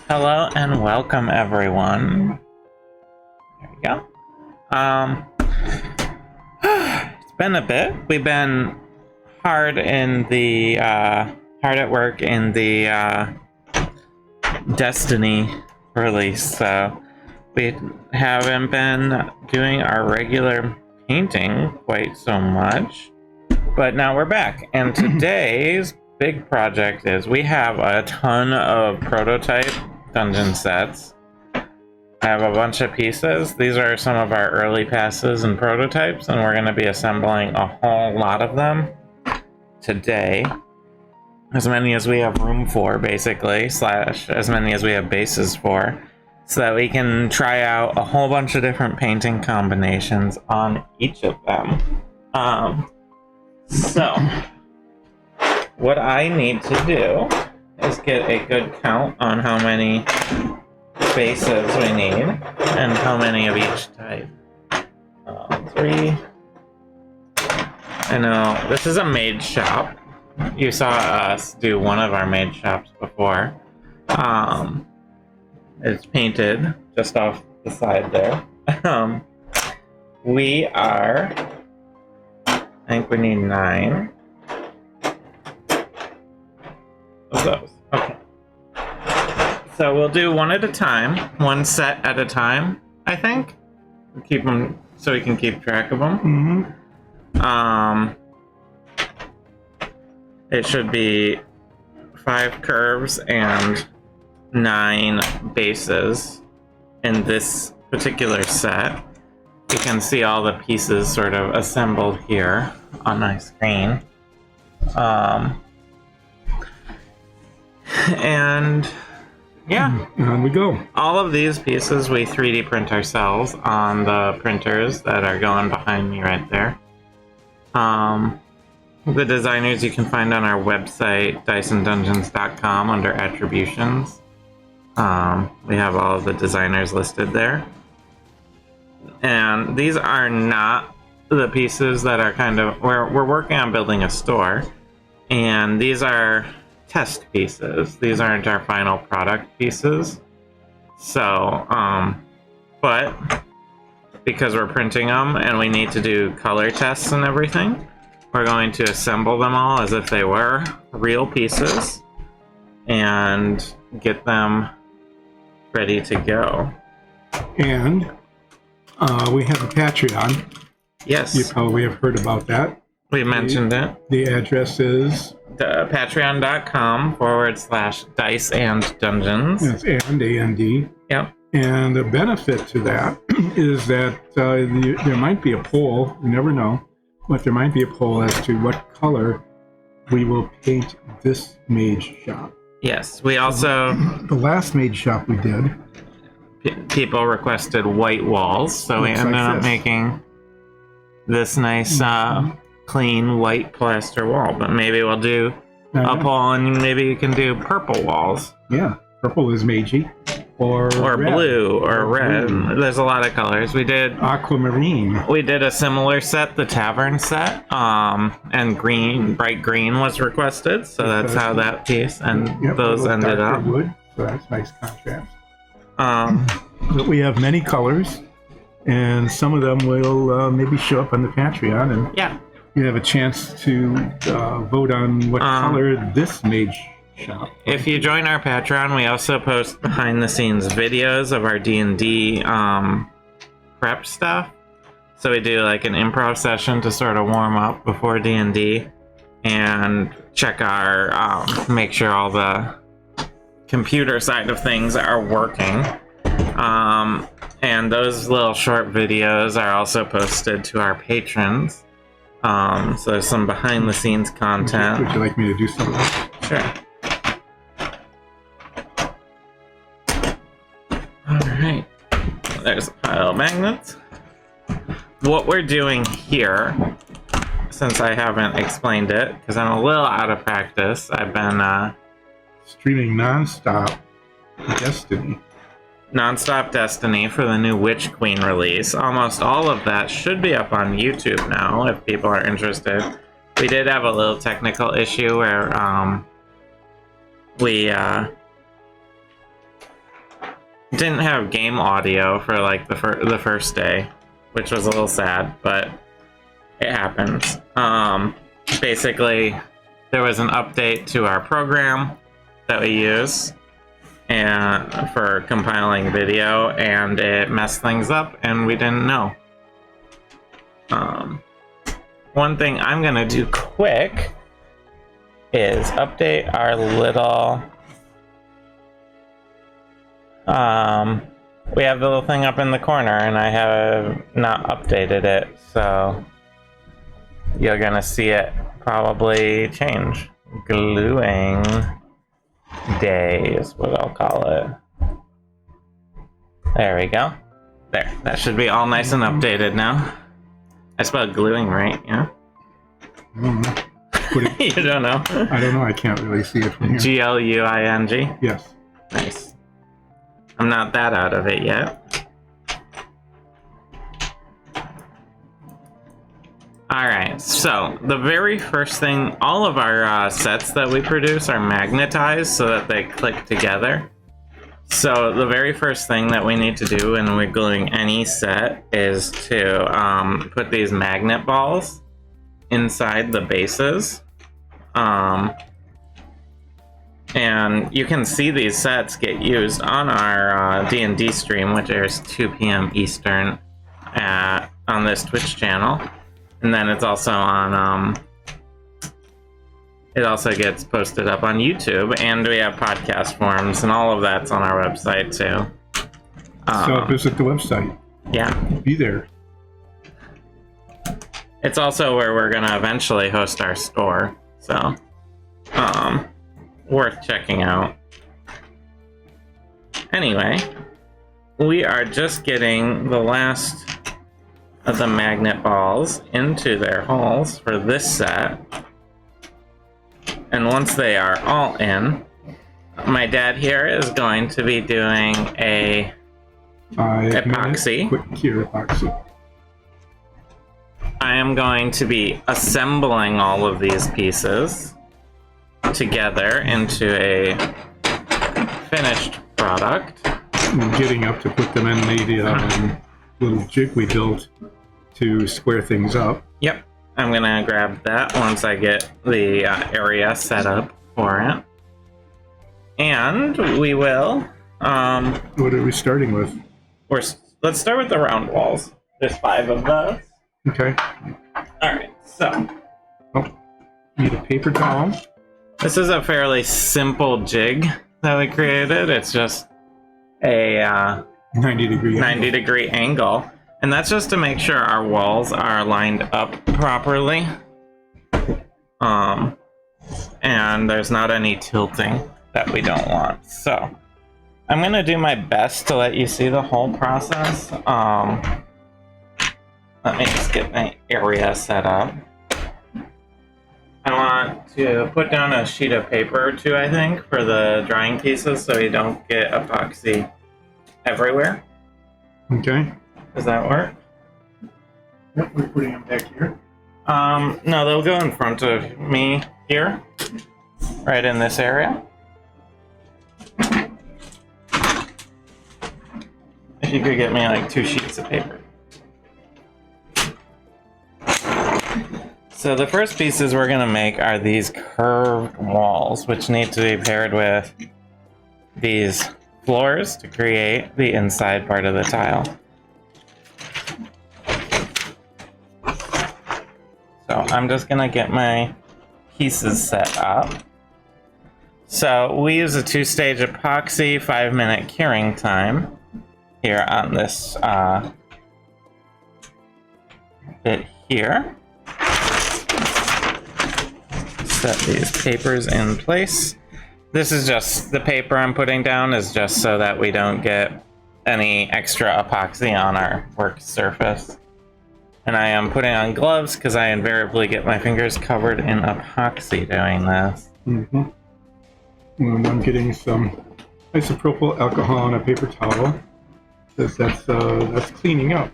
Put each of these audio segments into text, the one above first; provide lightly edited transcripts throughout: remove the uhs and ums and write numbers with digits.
Hello and welcome everyone. There we go. It's been a bit. We've been hard at work in the Destiny release, so we haven't been doing our regular painting quite so much. But now we're back, and today's big project is we have a ton of prototype dungeon sets. I have a bunch of pieces. These are some of our early passes and prototypes, and we're going to be assembling a whole lot of them today. As many as we have room for, basically, slash as many as we have bases for, so that we can try out a whole bunch of different painting combinations on each of them. So, what I need to do is get a good count on how many bases we need and how many of each type. 3. I know this is a maid shop. You saw us do one of our maid shops before. It's painted just off the side there. I think we need 9 of those. Okay. So we'll do one at a time, one set at a time, I think. Keep them so we can keep track of them. It should be 5 curves and 9 bases in this particular set. You can see all the pieces sort of assembled here on my screen. And yeah, on we go. All of these pieces we 3D print ourselves on the printers that are going behind me right there. The designers you can find on our website, dysondungeons.com, under attributions. We have all of the designers listed there. And these are not the pieces that are kind of... We're working on building a store, and these are test pieces. These aren't our final product pieces. So, but because we're printing them and we need to do color tests and everything, we're going to assemble them all as if they were real pieces and get them ready to go. And we have a Patreon. Yes. You probably have heard about that. We mentioned it. The address is patreon.com/dice-and-dungeons. Yes, and Yep. And the benefit to that is that there might be a poll, you never know, but there might be a poll as to what color we will paint this mage shop. Yes, we also... The last mage shop we did... People requested white walls, so we ended up making this nice, clean white plaster wall. But maybe we'll do a poll, and maybe you can do purple walls. Yeah, purple is magey. Or red. Blue, or red. Blue. There's a lot of colors. We did aquamarine. We did a similar set, the tavern set, and green, bright green was requested, so that's how that piece and those ended up. Wood, so that's nice contrast. But we have many colors, and some of them will maybe show up on the Patreon, and you have a chance to vote on what color this mage shop. If you join our Patreon, we also post behind-the-scenes videos of our D&D prep stuff. So we do like an improv session to sort of warm up before D&D, and check our make sure all the computer side of things are working. And those little short videos are also posted to our patrons. So there's some behind-the-scenes content. Would you like me to do some of that? Sure. Alright. There's a pile of magnets. What we're doing here, since I haven't explained it, because I'm a little out of practice, I've been streaming non-stop Destiny. Non-stop Destiny for the new Witch Queen release. Almost all of that should be up on YouTube now, if people are interested. We did have a little technical issue where we didn't have game audio for like the first day, which was a little sad, but it happens. Basically, there was an update to our program that we use and for compiling video, and it messed things up, and we didn't know. One thing I'm gonna do quick is update our little. We have the little thing up in the corner, and I have not updated it, so you're gonna see it probably change. Gluing day is what I'll call it. There we go. There, that should be all nice and updated now. I spelled gluing right, yeah? You don't know? I don't know, I can't really see it from here. G-L-U-I-N-G? Yes. Nice. I'm not that out of it yet. Alright, so the very first thing, all of our sets that we produce are magnetized so that they click together. So the very first thing that we need to do when we're gluing any set is to put these magnet balls inside the bases. And you can see these sets get used on our D&D stream, which airs 2 p.m. Eastern on this Twitch channel. And then it's also on, it also gets posted up on YouTube, and we have podcast forums, and all of that's on our website too. So visit the website. Yeah. Be there. It's also where we're gonna eventually host our store, so worth checking out. Anyway, we are just getting the last of the magnet balls into their holes for this set. And once they are all in, my dad here is going to be doing a epoxy. Quick cure epoxy. I am going to be assembling all of these pieces together into a finished product. And getting up to put them in the little jig we built to square things up. Yep, I'm gonna grab that once I get the area set up for it. And we will... what are we starting with? Let's start with the round walls. There's 5 of those. Okay. Alright, so... Oh, need a paper towel. This is a fairly simple jig that we created. It's just a 90 degree angle. And that's just to make sure our walls are lined up properly. And there's not any tilting that we don't want. So I'm gonna do my best to let you see the whole process. Let me just get my area set up. I want to put down a sheet of paper or two, I think, for the drying pieces so you don't get epoxy everywhere. Okay. Does that work? Yep, we're putting them back here. No, they'll go in front of me here, right in this area. If you could get me like 2 sheets of paper. So the first pieces we're gonna make are these curved walls, which need to be paired with these floors to create the inside part of the tile. So I'm just gonna get my pieces set up. So we use a 2-stage epoxy, 5-minute curing time here on this bit here. Set these papers in place. This is just the paper I'm putting down is just so that we don't get any extra epoxy on our work surface. And I am putting on gloves because I invariably get my fingers covered in epoxy doing this. Mm-hmm. And I'm getting some isopropyl alcohol on a paper towel. That's cleaning up.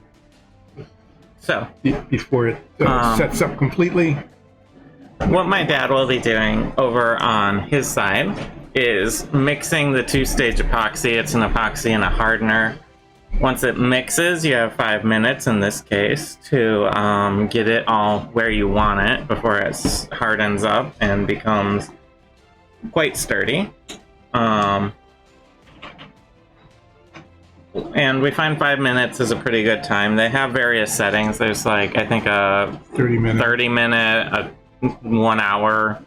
So before it sets up completely. What my dad will be doing over on his side is mixing the two-stage epoxy. It's an epoxy and a hardener. Once it mixes, you have 5 minutes in this case to get it all where you want it before it hardens up and becomes quite sturdy. And we find 5 minutes is a pretty good time. They have various settings. There's like, I think a 30 minute, a 1 hour.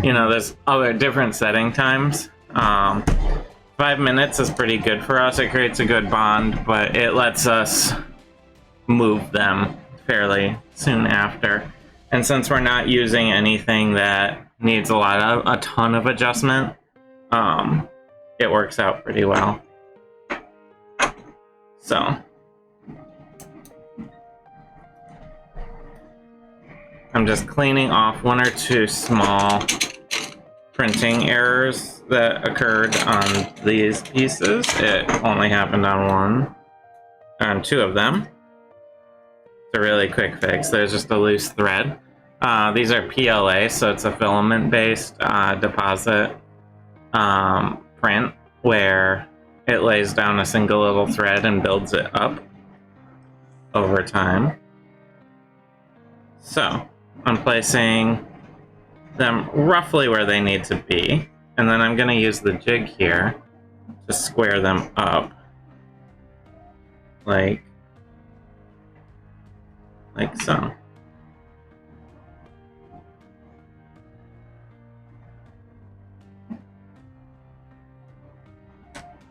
You know, there's other different setting times. 5 minutes is pretty good for us. It creates a good bond, but it lets us move them fairly soon after. And since we're not using anything that needs a ton of adjustment, it works out pretty well. So I'm just cleaning off 1 or 2 small printing errors that occurred on these pieces. It only happened on 2 of them. It's a really quick fix. There's just a loose thread. These are PLA, so it's a filament-based deposit print where it lays down a single little thread and builds it up over time. So I'm placing them roughly where they need to be, and then I'm going to use the jig here to square them up like so.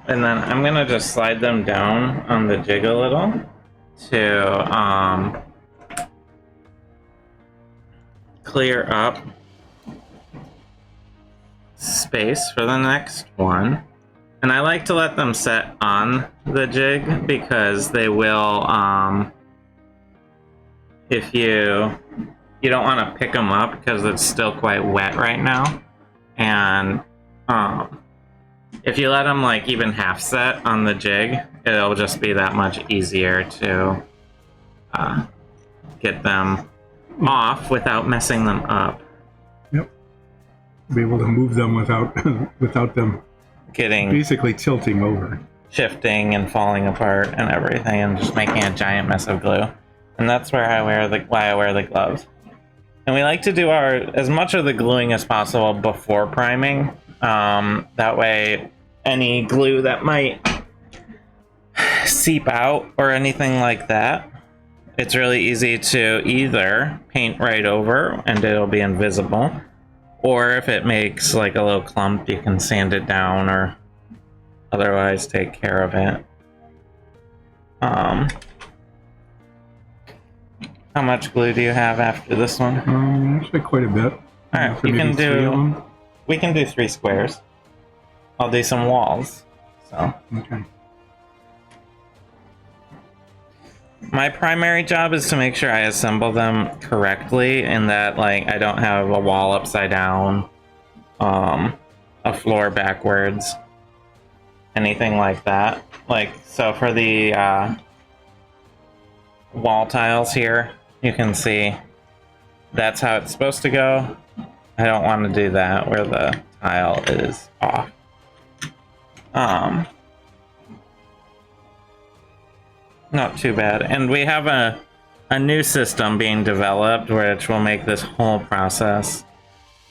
And then I'm gonna just slide them down on the jig a little to clear up space for the next one. And I like to let them set on the jig because they will, if you don't want to pick them up because it's still quite wet right now. And if you let them like even half set on the jig, it'll just be that much easier to get them off without messing them up. Yep. Be able to move them without them getting basically tilting over, shifting and falling apart and everything, and just making a giant mess of glue. And that's why I wear the gloves. And we like to do as much of the gluing as possible before priming. That way, any glue that might seep out or anything like that, it's really easy to either paint right over and it'll be invisible, or if it makes like a little clump, you can sand it down or otherwise take care of it. How much glue do you have after this one? Actually quite a bit. Alright, we can do 3 squares. I'll do some walls. So okay. My primary job is to make sure I assemble them correctly, in that like I don't have a wall upside down, a floor backwards, anything like that. Like, so for the wall tiles here, you can see that's how it's supposed to go. I don't want to do that where the tile is off. Not too bad. And we have a new system being developed which will make this whole process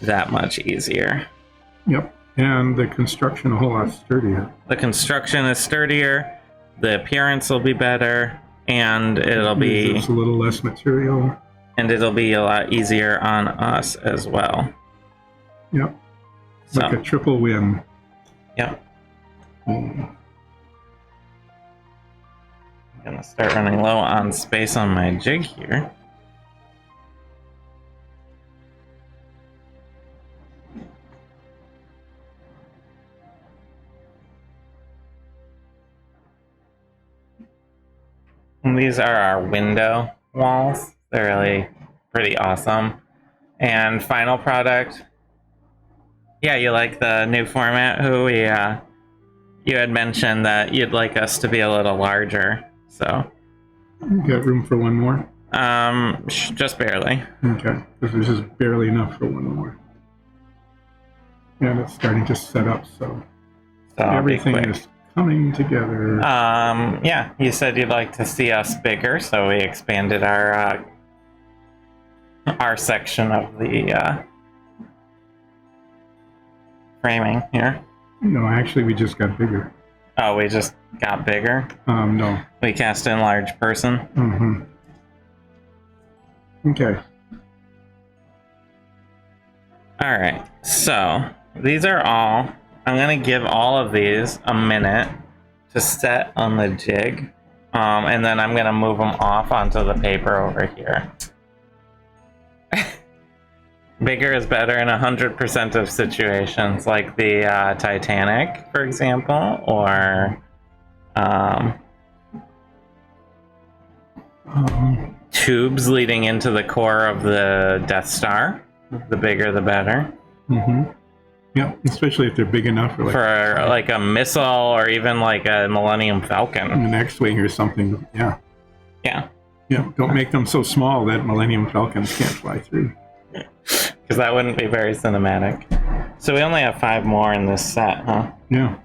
that much easier. Yep. And the construction a whole lot sturdier. The construction is sturdier, the appearance will be better, and it'll be a little less material. And it'll be a lot easier on us as well. Yep. So, like a triple win. Yep. I'm gonna start running low on space on my jig here. And these are our window walls. They're really pretty awesome. And final product. Yeah, you like the new format? You had mentioned that you'd like us to be a little larger, so. You got room for one more? Just barely. Okay, because this is barely enough for one more. And it's starting to set up, so I'll be everything quick. is coming together. Yeah, you said you'd like to see us bigger, so we expanded our section of the framing here. No, actually, we just got bigger. Oh, we just got bigger? No. We cast enlarge person? Mm-hmm. Okay. Alright, so these are all... I'm going to give all of these a minute to set on the jig. And then I'm going to move them off onto the paper over here. Bigger is better in 100% of situations, like the Titanic, for example, or tubes leading into the core of the Death Star. The bigger, the better. Mm-hmm. Yeah, especially if they're big enough for like a missile or even like a Millennium Falcon. An X-wing or something. Yeah. Yeah. Yeah. Don't make them so small that Millennium Falcons can't fly through. Because that wouldn't be very cinematic. So we only have 5 more in this set, huh? Yeah.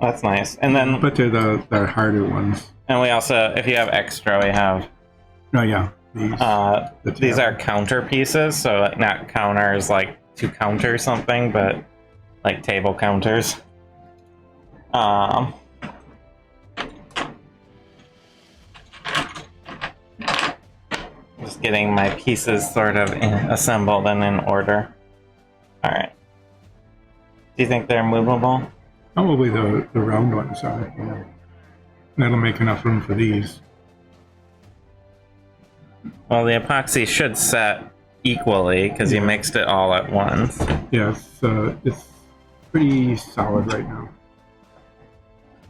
That's nice. And then, but they're the harder ones. And we also, if you have extra, we have. Oh yeah. These are counter pieces, so like not counters like to counter something, but like table counters. Just getting my pieces sort of assembled and in order. Alright. Do you think they're movable? Probably the round ones are, yeah. That'll make enough room for these. Well, the epoxy should set equally, because you mixed it all at once. Yeah, it's pretty solid right now.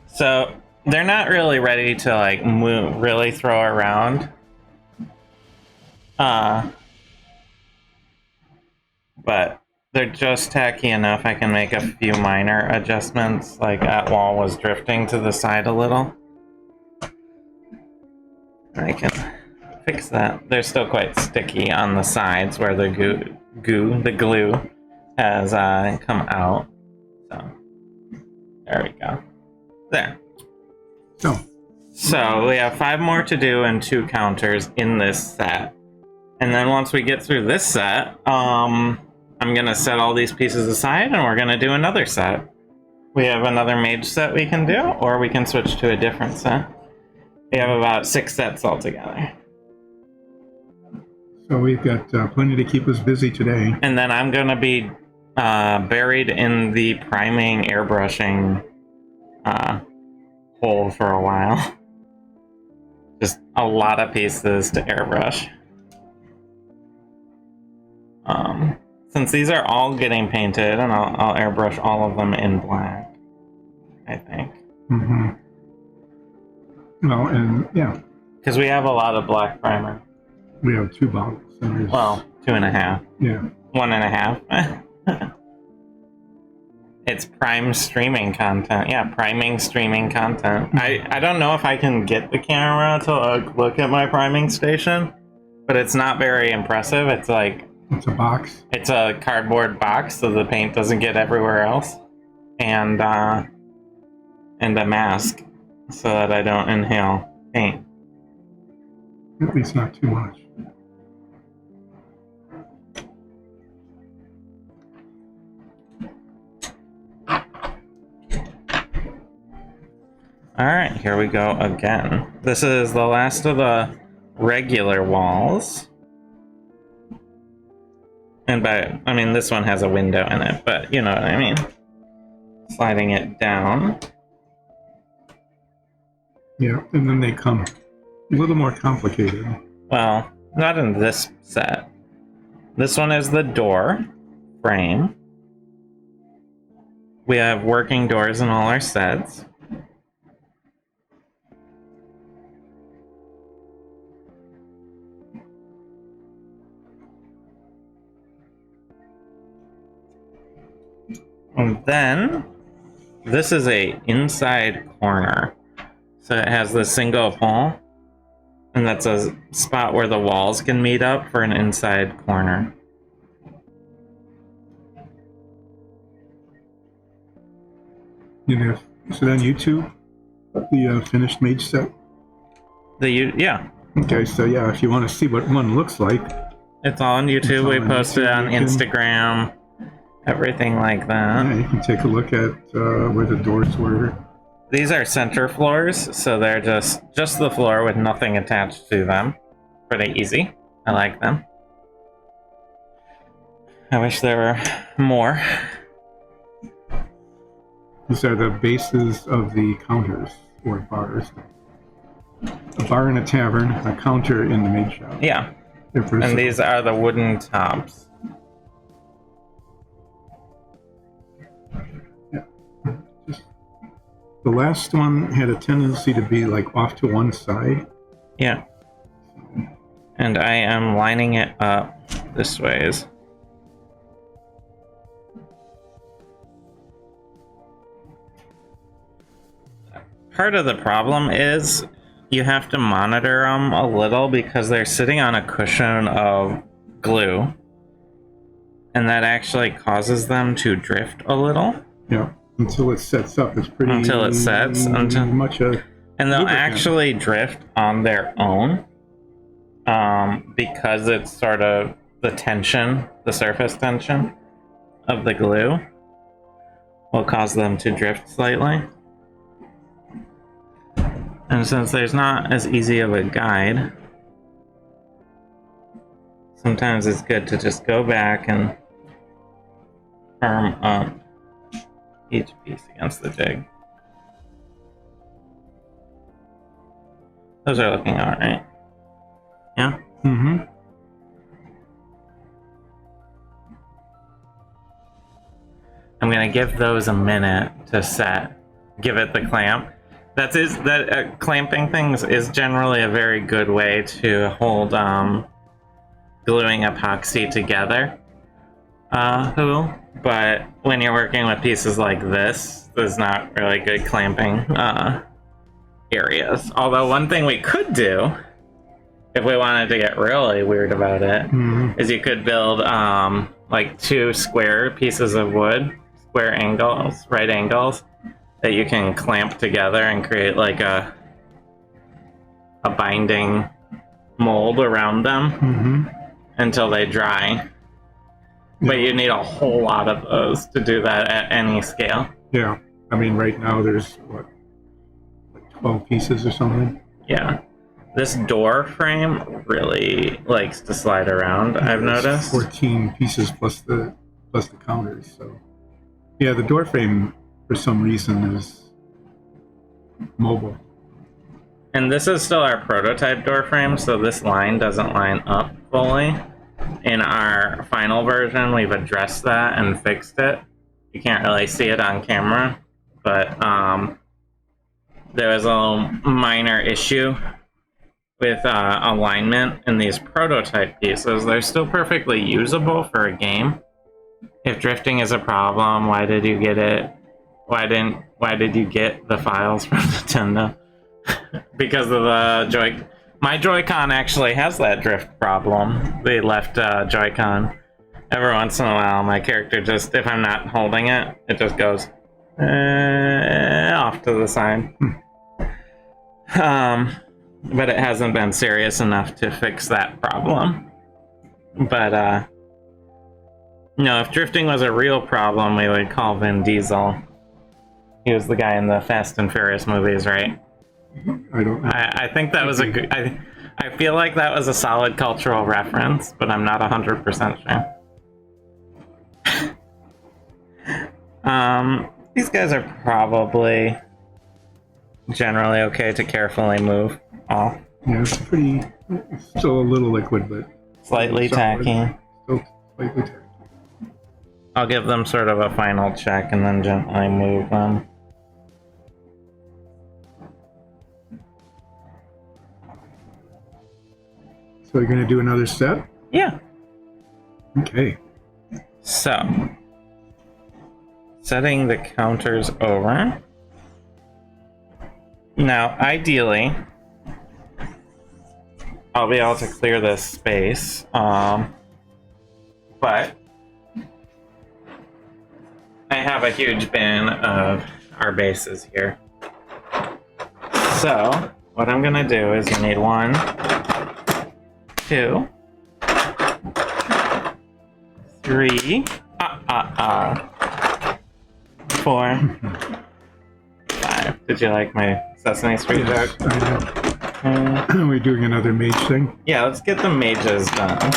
So, they're not really ready to, like, move, really throw around. But they're just tacky enough I can make a few minor adjustments, like that wall was drifting to the side a little. I can fix that. They're still quite sticky on the sides where the glue has come out. So, there we go. There. So we have 5 more to do and 2 counters in this set. And then once we get through this set, I'm gonna set all these pieces aside and we're gonna do another set. We have another mage set we can do, or we can switch to a different set. We have about 6 sets altogether. So we've got plenty to keep us busy today. And then I'm gonna be buried in the priming airbrushing hole for a while. Just a lot of pieces to airbrush. Since these are all getting painted, and I'll airbrush all of them in black, I think. Mm-hmm. Well, and yeah. Because we have a lot of black primer. We have 2 bottles. Well, 2.5. Yeah. 1.5. It's prime streaming content. Yeah, priming streaming content. I don't know if I can get the camera to look at my priming station, but it's not very impressive. It's like... It's a box. It's a cardboard box so the paint doesn't get everywhere else. And a mask so that I don't inhale paint. At least not too much. Alright, here we go again. This is the last of the regular walls. And I mean, this one has a window in it, but you know what I mean. Sliding it down. Yeah, and then they come a little more complicated. Well, not in this set. This one is the door frame. We have working doors in all our sets. And then, this is a inside corner. So it has the single hole, and that's a spot where the walls can meet up for an inside corner. Is it on YouTube? The finished mage set? Yeah. Okay, so yeah, if you want to see what one looks like, it's all on YouTube. We posted it on Instagram, everything like that. Yeah, you can take a look at where the doors were. These are center floors, so they're just the floor with nothing attached to them. Pretty easy. I like them. I wish there were more. These are the bases of the counters or bars. A bar in a tavern, a counter in the mage shop. Yeah. And these are the wooden tops. Yeah. The last one had a tendency to be like off to one side. Yeah. And I am lining it up this ways. Part of the problem is you have to monitor them a little because they're sitting on a cushion of glue. And that actually causes them to drift a little. Yeah, until it sets up. It's pretty... Until it sets. Much a... And they'll actually drift on their own. Because it's sort of the tension, the surface tension of the glue will cause them to drift slightly. And since there's not as easy of a guide, sometimes it's good to just go back and firm up each piece against the jig. Those are looking alright. Yeah? Mm-hmm. I'm gonna give those a minute to set. Give it the clamp. Clamping things is generally a very good way to hold gluing epoxy together. But when you're working with pieces like this, there's not really good clamping areas. Although one thing we could do, if we wanted to get really weird about it, is you could build like two square pieces of wood, square angles, right angles, that you can clamp together and create like a binding mold around them until they dry. But you need a whole lot of those to do that at any scale. Yeah, I mean right now there's what, like 12 pieces or something? Yeah. This door frame really likes to slide around, I've noticed. 14 pieces plus the counters, so yeah, the door frame for some reason is mobile. And this is still our prototype door frame, so this line doesn't line up fully. In our final version, we've addressed that and fixed it. You can't really see it on camera, but there was a minor issue with alignment in these prototype pieces. They're still perfectly usable for a game. If drifting is a problem, why did you get it? Why did you get the files from Nintendo? Because of the my Joy-Con actually has that drift problem. The left Joy-Con. Every once in a while, my character just, if I'm not holding it, it just goes off to the side. But it hasn't been serious enough to fix that problem. But, no, if drifting was a real problem, we would call Vin Diesel. He was the guy in the Fast and Furious movies, right? I don't know. I think that was a good... I feel like that was a solid cultural reference, but I'm not 100% sure. These guys are probably generally okay to carefully move off. Yeah, it's still a little liquid, but... Slightly tacky. Still slightly tacky. I'll give them sort of a final check and then gently move them. So you're going to do another set? Yeah. Okay. So, setting the counters over. Now, ideally, I'll be able to clear this space, but I have a huge bin of our bases here. So, what I'm gonna do is you need 1, 2, 3, 4, 5. Did you like my Sesame Street joke? I know. Are we doing another mage thing? Yeah, let's get the mages done.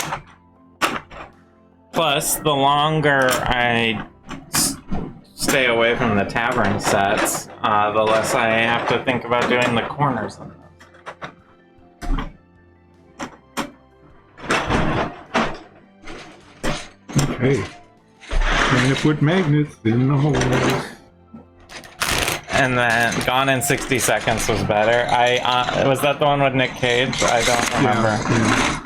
Plus, the longer I stay away from the tavern sets, the less I have to think about doing the corners on those. Okay. Trying to put magnets in the holes. And then Gone in 60 Seconds was better. Was that the one with Nick Cage? I don't remember. Yeah.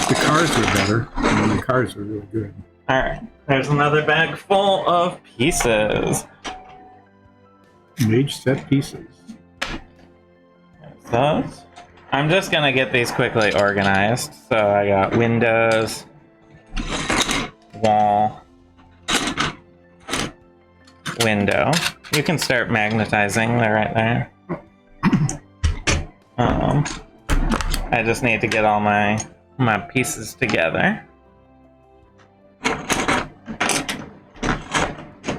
The cars were better. I mean, the cars were really good. Alright, there's another bag full of pieces. Mage set pieces. There's those. I'm just gonna get these quickly organized. So I got windows, wall, window. You can start magnetizing. They're right there. I just need to get all my pieces together.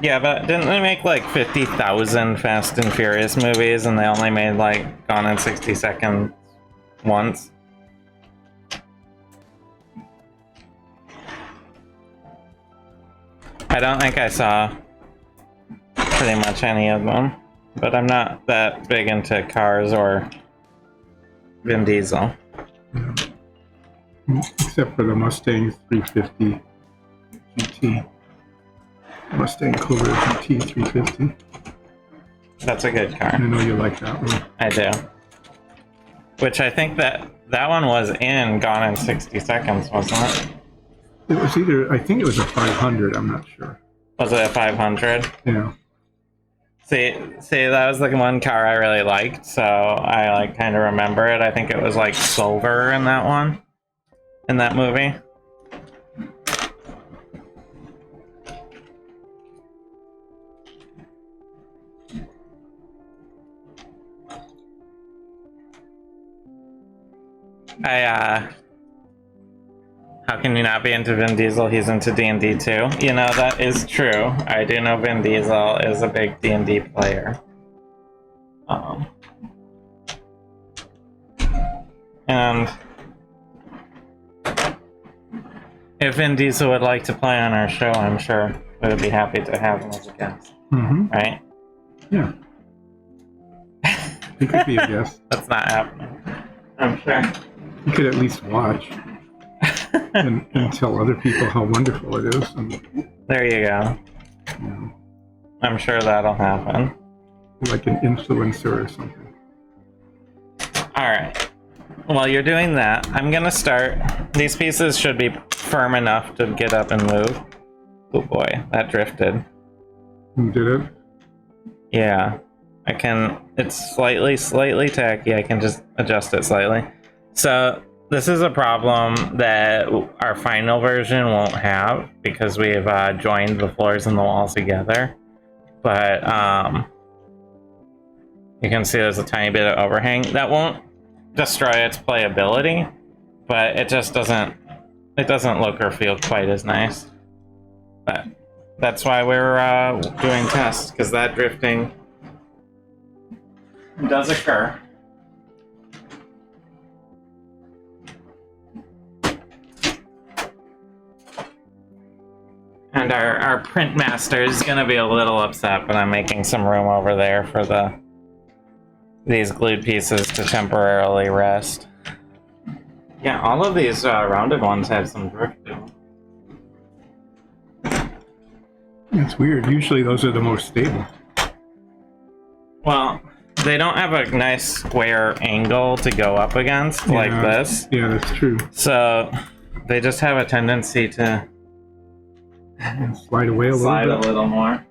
Yeah, but didn't they make like 50,000 Fast and Furious movies and they only made like Gone in 60 Seconds once? I don't think I saw pretty much any of them, but I'm not that big into cars or Vin Diesel. Yeah. Except for the Mustang 350 GT. Mustang Cobra GT 350. That's a good car. I know you like that one. I do. Which I think that one was in Gone in 60 Seconds, wasn't it? It was either, I think it was a 500, I'm not sure. Was it a 500? Yeah. See, that was the one car I really liked, so I like kind of remember it. I think it was like silver in that one, in that movie. How can you not be into Vin Diesel? He's into D&D too. You know, that is true. I do know Vin Diesel is a big D&D player. And if Vin Diesel would like to play on our show, I'm sure we would be happy to have him as a guest. Mm-hmm. Right? Yeah. He could be a guest. That's not happening. I'm sure. You could at least watch. and tell other people how wonderful it is. And, there you go. Yeah. I'm sure that'll happen. Like an influencer or something. Alright. While you're doing that, I'm gonna start. These pieces should be firm enough to get up and move. Oh boy, that drifted. You did it? Yeah. I can. It's slightly tacky. I can just adjust it slightly. So, this is a problem that our final version won't have because we've joined the floors and the walls together. But you can see there's a tiny bit of overhang. That won't destroy its playability, but it just doesn't look or feel quite as nice. But that's why we're doing tests, because that drifting does occur. And our print master is gonna be a little upset, but I'm making some room over there for these glued pieces to temporarily rest. Yeah, all of these rounded ones have some drift to them. It's weird. Usually those are the most stable. Well, they don't have a nice square angle to go up against like this. Yeah, that's true. So they just have a tendency to slide away a little bit. A little more.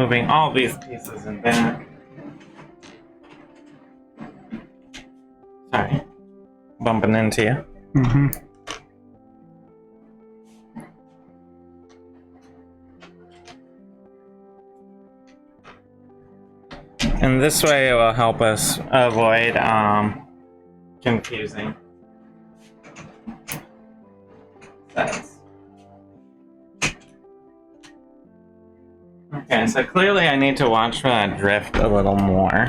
moving all these pieces in back. Sorry. Bumping into you. Mm-hmm. And this way it will help us avoid confusing sets. Okay, so clearly I need to watch for that drift a little more.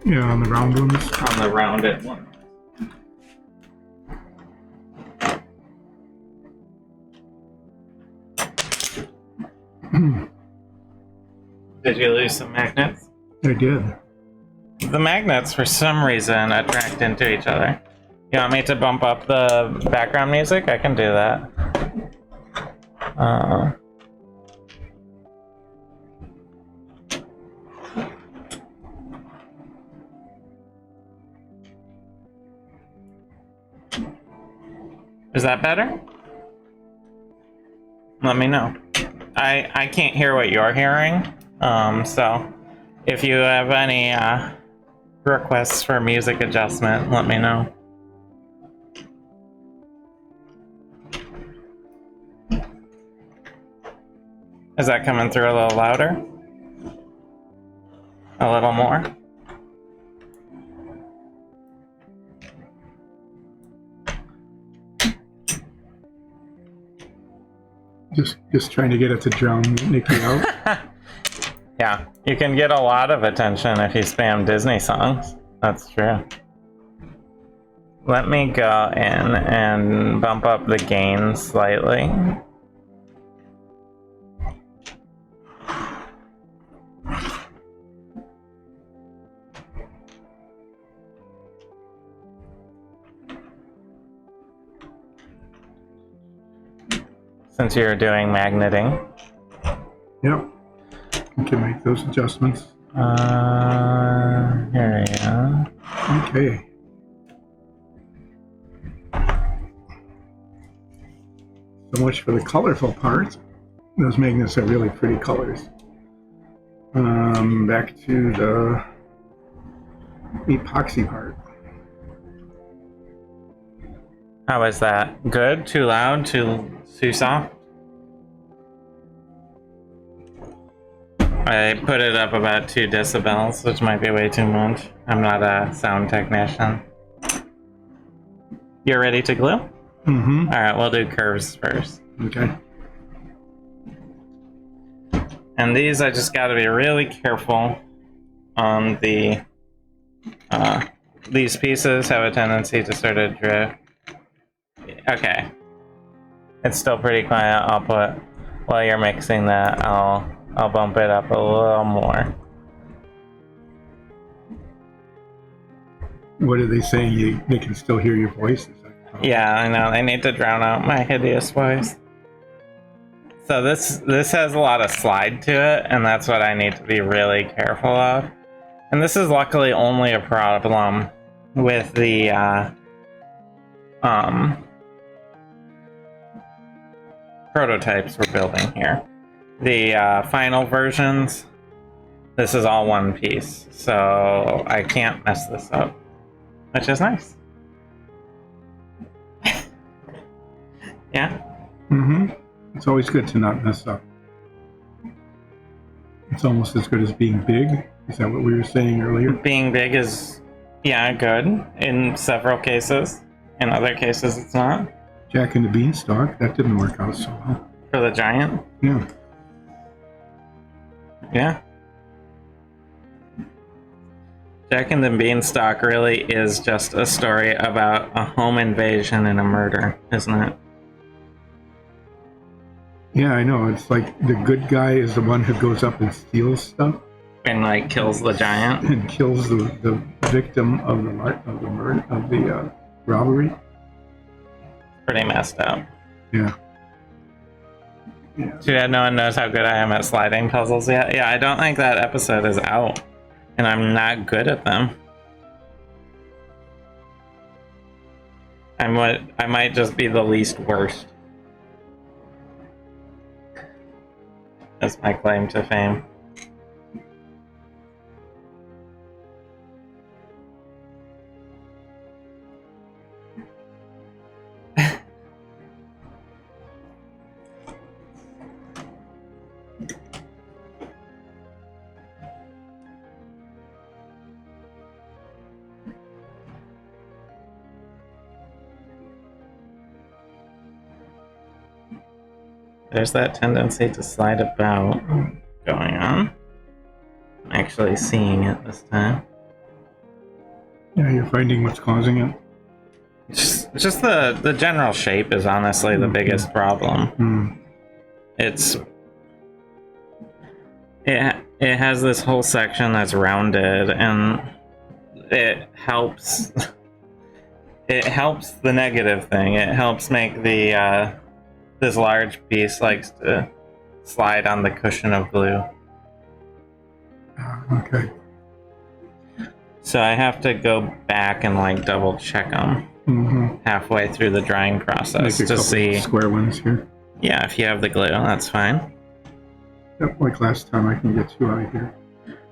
Yeah, on the round ones. On the rounded one. Did you lose some magnets? I did. The magnets, for some reason, attract into each other. You want me to bump up the background music? I can do that. Is that better? Let me know. I can't hear what you're hearing, so if you have any requests for music adjustment, let me know. Is that coming through a little louder? A little more? Just trying to get it to drown Nikki out. Yeah, you can get a lot of attention if you spam Disney songs. That's true. Let me go in and bump up the gain slightly. Since you're doing magneting. Yep. We can make those adjustments. Here we go. Okay. So much for the colorful part. Those magnets are really pretty colors. Back to the epoxy part. How is that? Good? Too loud? Too soft? I put it up about 2 decibels, which might be way too much. I'm not a sound technician. You're ready to glue? Mm-hmm. Alright, we'll do curves first. Okay. And these, I just gotta be really careful on the... these pieces have a tendency to sort of drift. Okay. It's still pretty quiet. I'll put... While you're mixing that, I'll bump it up a little more. What are they saying? They can still hear your voice? Yeah, I know. They need to drown out my hideous voice. So this has a lot of slide to it, and that's what I need to be really careful of. And this is luckily only a problem with the prototypes we're building here. The final versions, this is all one piece, so I can't mess this up, which is nice. Yeah? Mm-hmm. It's always good to not mess up. It's almost as good as being big. Is that what we were saying earlier? Being big is, yeah, good in several cases. In other cases, it's not. Jack and the Beanstalk, that didn't work out so well. For the giant? Yeah. Yeah. Jack and the Beanstalk really is just a story about a home invasion and a murder, isn't it? Yeah, I know. It's like the good guy is the one who goes up and steals stuff. And like kills the giant. And kills the victim of the robbery. Pretty messed up. Yeah. Too bad no one knows how good I am at sliding puzzles yet. Yeah, I don't think that episode is out. And I'm not good at them. I might just be the least worst. That's my claim to fame. There's that tendency to slide about going on. I'm actually seeing it this time. Yeah, you're finding what's causing it. Just the general shape is honestly the biggest problem. It has this whole section that's rounded, and it helps. It helps the negative thing. It helps make the this large piece likes to slide on the cushion of glue. Okay. So I have to go back and like double check them halfway through the drying process to see square ones here. Yeah, if you have the glue, that's fine. Yep, like last time, I can get 2 out of here.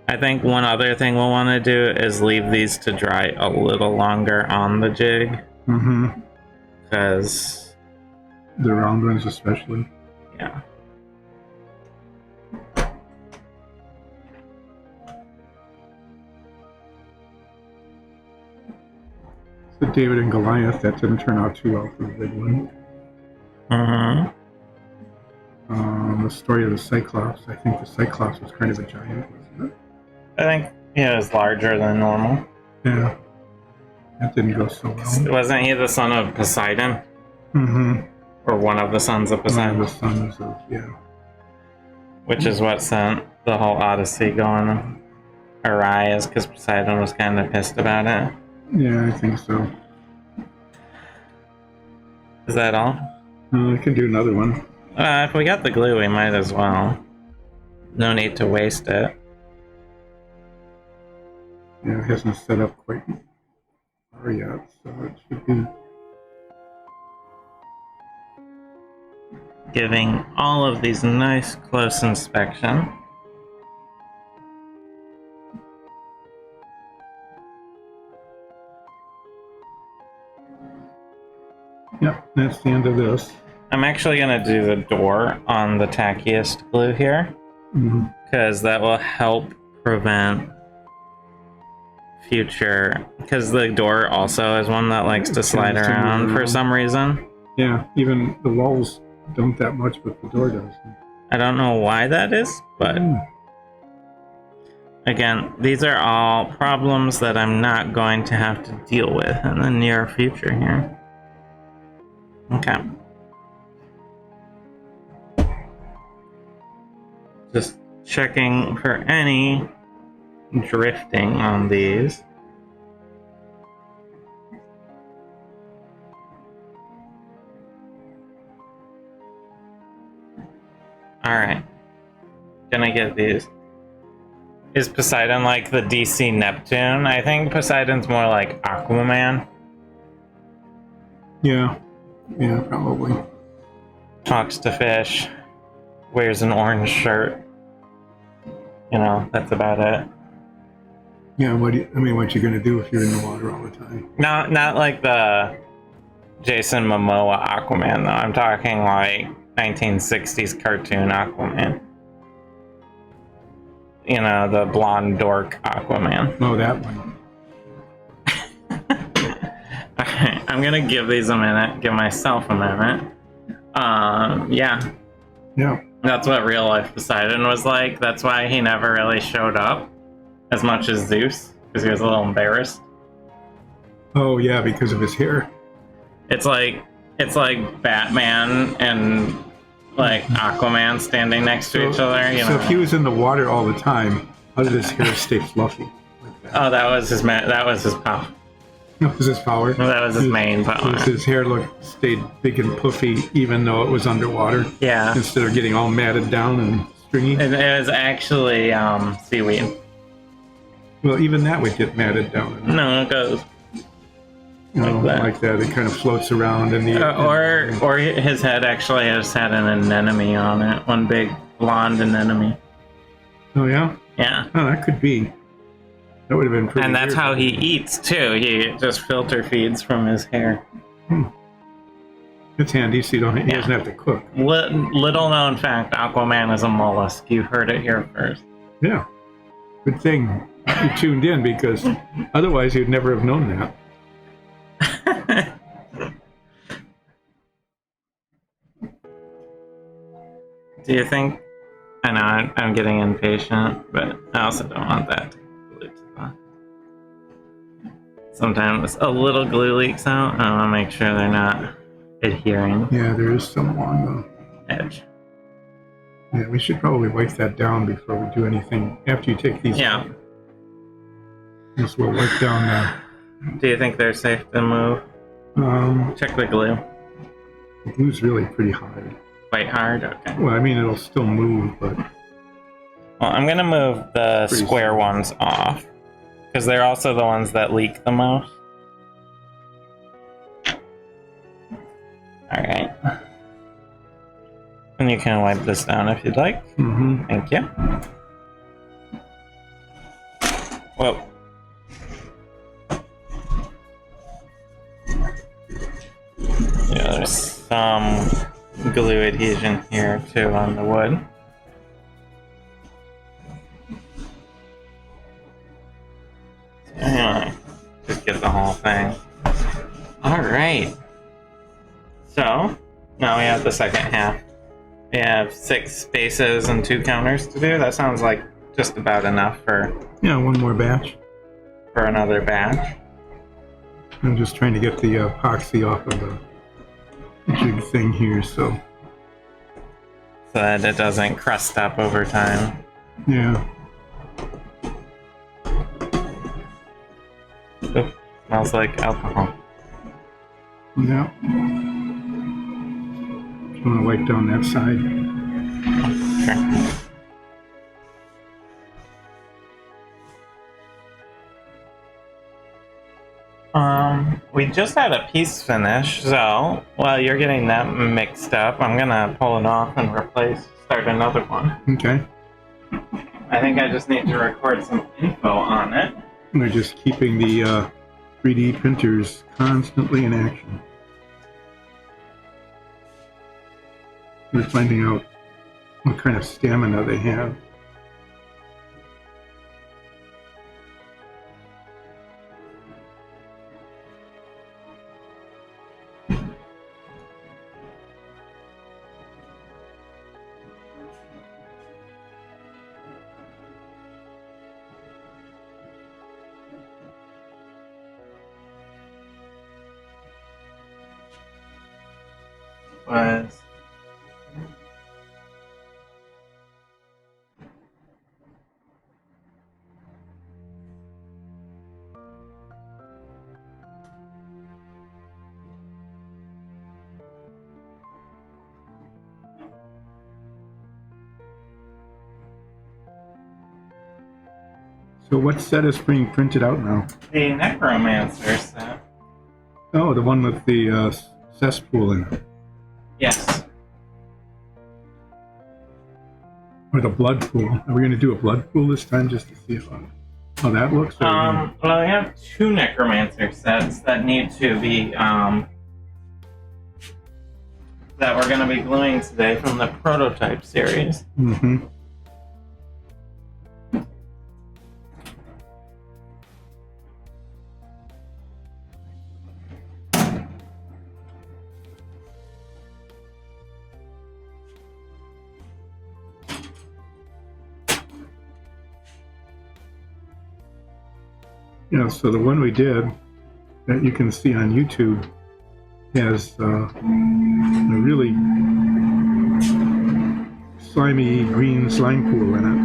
I think one other thing we'll want to do is leave these to dry a little longer on the jig. Because the round ones especially. Yeah. So David and Goliath, that didn't turn out too well for the big one. The story of the Cyclops, I think the Cyclops was kind of a giant, wasn't it? I think it was larger than normal. Yeah. That didn't go so well. Wasn't he the son of Poseidon? Or one of the sons of Poseidon? One of the sons of, yeah. Which is what sent the whole Odyssey going awry, is because Poseidon was kind of pissed about it. Yeah, I think so. Is that all? I can do another one. If we got the glue, we might as well. No need to waste it. Yeah, it hasn't set up quite far yet, so it should be. Giving all of these nice close inspection. Yep, that's the end of this. I'm actually going to do the door on the tackiest glue here, because that will help prevent future, because the door also is one that likes to slide around for some reason. Yeah, even the walls don't that much, but the door does. I don't know why that is, but again, these are all problems that I'm not going to have to deal with in the near future here. Okay. Just checking for any drifting on these. Alright. Gonna get these. Is Poseidon like the DC Neptune? I think Poseidon's more like Aquaman. Yeah. Yeah, probably. Talks to fish. Wears an orange shirt. You know, that's about it. Yeah, what you gonna do if you're in the water all the time? Not like the Jason Momoa Aquaman, though. I'm talking like 1960s cartoon Aquaman. You know, the blonde dork Aquaman. Oh, that one. Alright, I'm gonna give these a minute. Give myself a minute. Yeah. Yeah. That's what real life Poseidon was like. That's why he never really showed up as much as Zeus, because he was a little embarrassed. Oh yeah, because of his hair. It's like Batman and like Aquaman standing next to each other. You know? So if he was in the water all the time, how did his hair stay fluffy? Like that? Oh, that was his power. That was his power. That was his main power. His hair stayed big and puffy, even though it was underwater. Yeah. Instead of getting all matted down and stringy. It was actually seaweed. Well, even that would get matted down. No, it goes. Like that. It kind of floats around in the or his head actually just had an anemone on it. One big blonde anemone. Oh yeah? Yeah. Oh, that could be. That would have been pretty. And that's how he eats too. He just filter feeds from his hair. It's handy, so he doesn't have to cook. Little known fact: Aquaman is a mollusk. You heard it here first. Yeah. Good thing you tuned in, because otherwise you'd never have known that. Do you think? I know I'm getting impatient, but I also don't want that to glue to the. Sometimes a little glue leaks out. I want to make sure they're not adhering. Yeah, there is some on the edge. Yeah, we should probably wipe that down before we do anything. After you take these out, this will wipe down the... Do you think they're safe to move? Check the glue. The glue's really pretty hard. Quite hard? Okay. Well, I mean, it'll still move, but... Well, I'm going to move the square ones off, because they're also the ones that leak the most. Alright. And you can wipe this down if you'd like. Mm-hmm. Thank you. Whoa. Yeah, there's some glue adhesion here too on the wood. So anyway, just get the whole thing. Alright. So, now we have the second half. We have 6 spaces and 2 counters to do. That sounds like just about enough for... Yeah, one more batch. For another batch. I'm just trying to get the epoxy off of the jig thing here, so that it doesn't crust up over time. Yeah. Ooh, smells like alcohol. Yeah. Just want to wipe down that side. Sure. We just had a piece finish, so while you're getting that mixed up, I'm gonna pull it off and start another one. Okay. I think I just need to record some info on it. We're just keeping the 3D printers constantly in action. We're finding out what kind of stamina they have. Was So what set is being printed out now? the Necromancers set. Oh, the one with the cesspool in it. Yes. Or the blood pool. Are we going to do a blood pool this time just to see how that looks? Well, we have 2 Necromancer sets that need to be, that we're going to be gluing today from the prototype series. Mm-hmm. Yeah, so the one we did that you can see on YouTube has a really slimy green slime pool in it.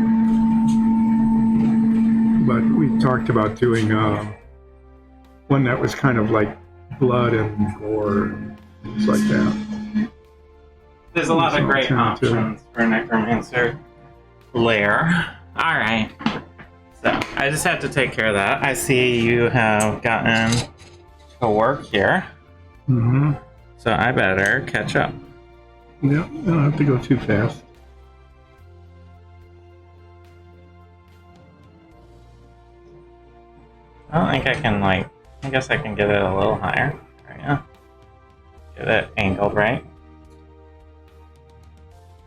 But we talked about doing one that was kind of like blood and gore and things like that. There's a lot of great options for Necromancer lair. Alright. So, I just have to take care of that. I see you have gotten to work here. Mm-hmm. So I better catch up. Yeah, I don't have to go too fast. I don't think I can, I guess I can get it a little higher. There we go. Get it angled right.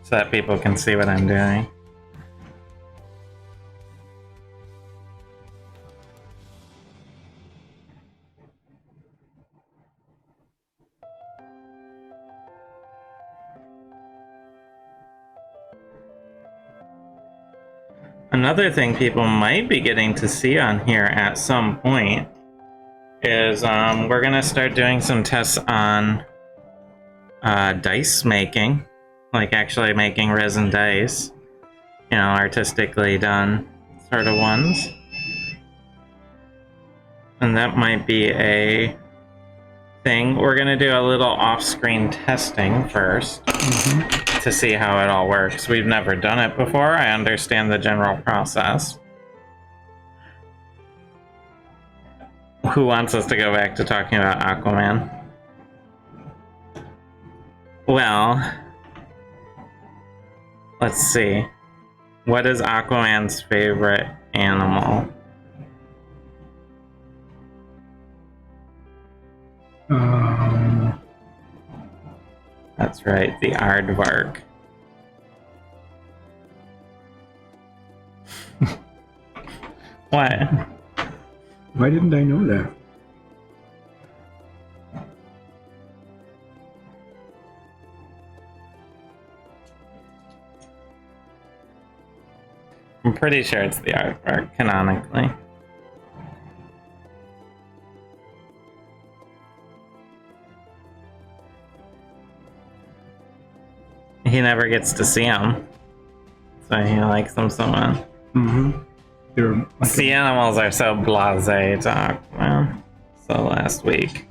So that people can see what I'm doing. another thing people might be getting to see on here at some point is we're gonna start doing some tests on dice making, like actually making resin dice, you know, artistically done sort of ones. And that might be a thing. We're gonna do a little off-screen testing first to see how it all works. We've never done it before. I understand the general process. Who wants us to go back to talking about Aquaman? Well, let's see. What is Aquaman's favorite animal? That's right, the aardvark. What? Why didn't I know that? I'm pretty sure it's the aardvark, canonically. He never gets to see him, so he likes them so much. Sea animals are so blasé to Aquaman. So last week.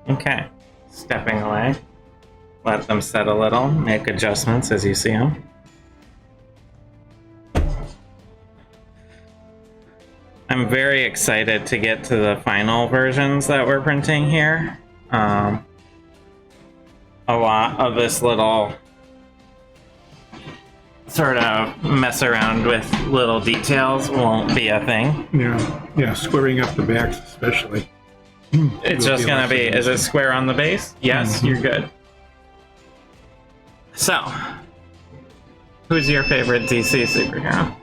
Okay, stepping away. Let them set a little, make adjustments as you see them. I'm very excited to get to the final versions that we're printing here. A lot of this little sort of mess around with little details won't be a thing. Yeah, squaring up the backs especially. It's just gonna be, is it square on the base? Yes, you're good. So, who's your favorite DC superhero?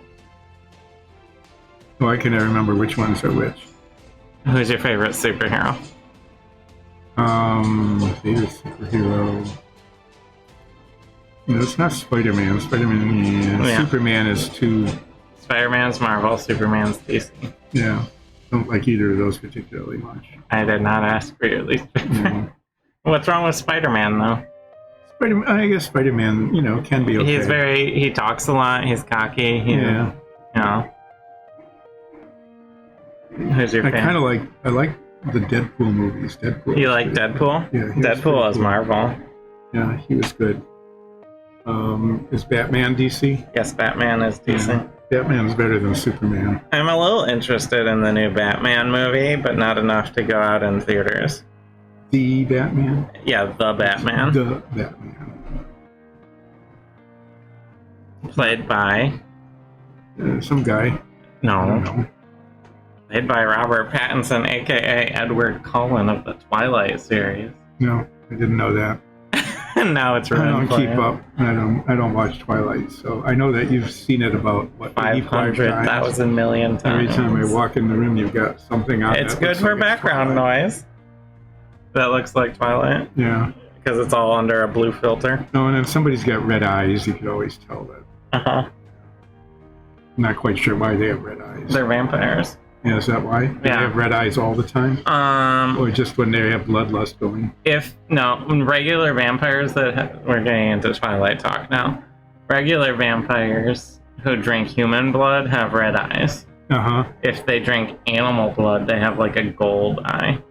Well, I can never remember which ones are which. Who's your favorite superhero? Favorite superhero. No, it's not Spider-Man. Spider-Man, Yeah. Superman is too. Spider-Man's Marvel, Superman's DC. Yeah, don't like either of those particularly much. I did not ask for your least favorite. No. What's wrong with Spider-Man, though? I guess Spider-Man, can be okay. He talks a lot, he's cocky, Yeah. You know. Who's your I fan? kind of I like the Deadpool movies. You like Deadpool? Yeah. Deadpool is Marvel. Yeah, he was good. Is Batman DC? Yes, Batman is DC. Yeah. Batman's better than Superman. I'm a little interested in the new Batman movie, but not enough to go out in theaters. The Batman? Yeah, the Batman. The Batman. Played by... Some guy. I don't No. know. Played by Robert Pattinson, aka Edward Cullen of the Twilight series. No, I didn't know that. And now it's I don't playing. keep up. I don't watch Twilight, so I know that you've seen it about 500,000 million times. Every time I walk in the room, you've got something on. It's good for background noise. That looks like Twilight. Yeah. Because it's all under a blue filter. No, and if somebody's got red eyes, you could always tell that. I'm not quite sure why they have red eyes. They're vampires. Yeah, is that why? They have red eyes all the time? Or just when they have bloodlust going? Regular vampires we're getting into Twilight talk now. Regular vampires who drink human blood have red eyes. If they drink animal blood, they have like a gold eye.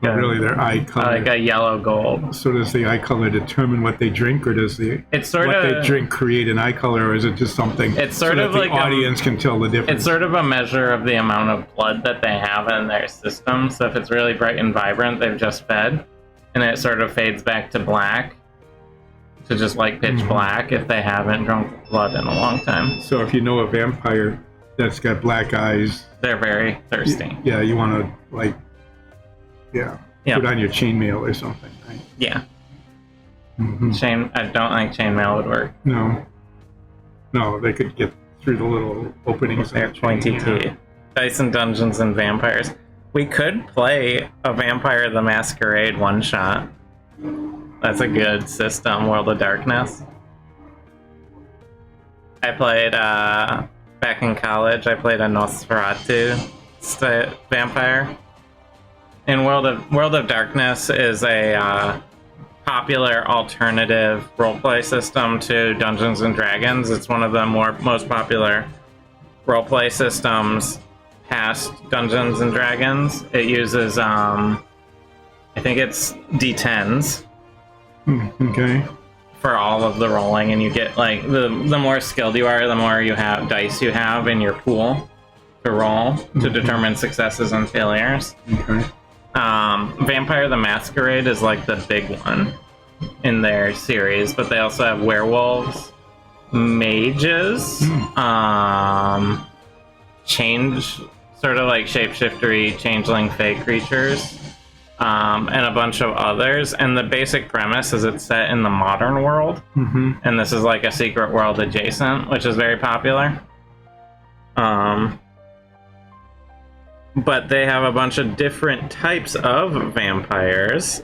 But really, their eye color. Like a yellow gold. So does the eye color determine what they drink, or does they drink create an eye color, or is it just something it's sort so of that like the audience can tell the difference? It's sort of a measure of the amount of blood that they have in their system. So if it's really bright and vibrant, they've just fed, and it sort of fades back to black, to just like pitch black if they haven't drunk blood in a long time. So if you know a vampire that's got black eyes, they're very thirsty. Yeah, you want to put on your chainmail or something, right? Yeah. I don't think chainmail would work. No, they could get through the little openings. They're pointy teeth. Dice and Dungeons and Vampires. We could play a Vampire the Masquerade one-shot. That's a good system, World of Darkness. I played, back in college, I played a Nosferatu vampire. And World of Darkness is a popular alternative roleplay system to Dungeons and Dragons. It's one of the most popular roleplay systems past Dungeons and Dragons. It uses, I think it's D10s. Okay. For all of the rolling, and you get like the more skilled you are, the more you have dice you have in your pool to roll to determine successes and failures. Okay. Vampire the Masquerade is like the big one in their series, but they also have werewolves, mages, sort of like shapeshiftery changeling fey creatures, and a bunch of others. And the basic premise is it's set in the modern world, and this is like a secret world adjacent, which is very popular. But they have a bunch of different types of vampires,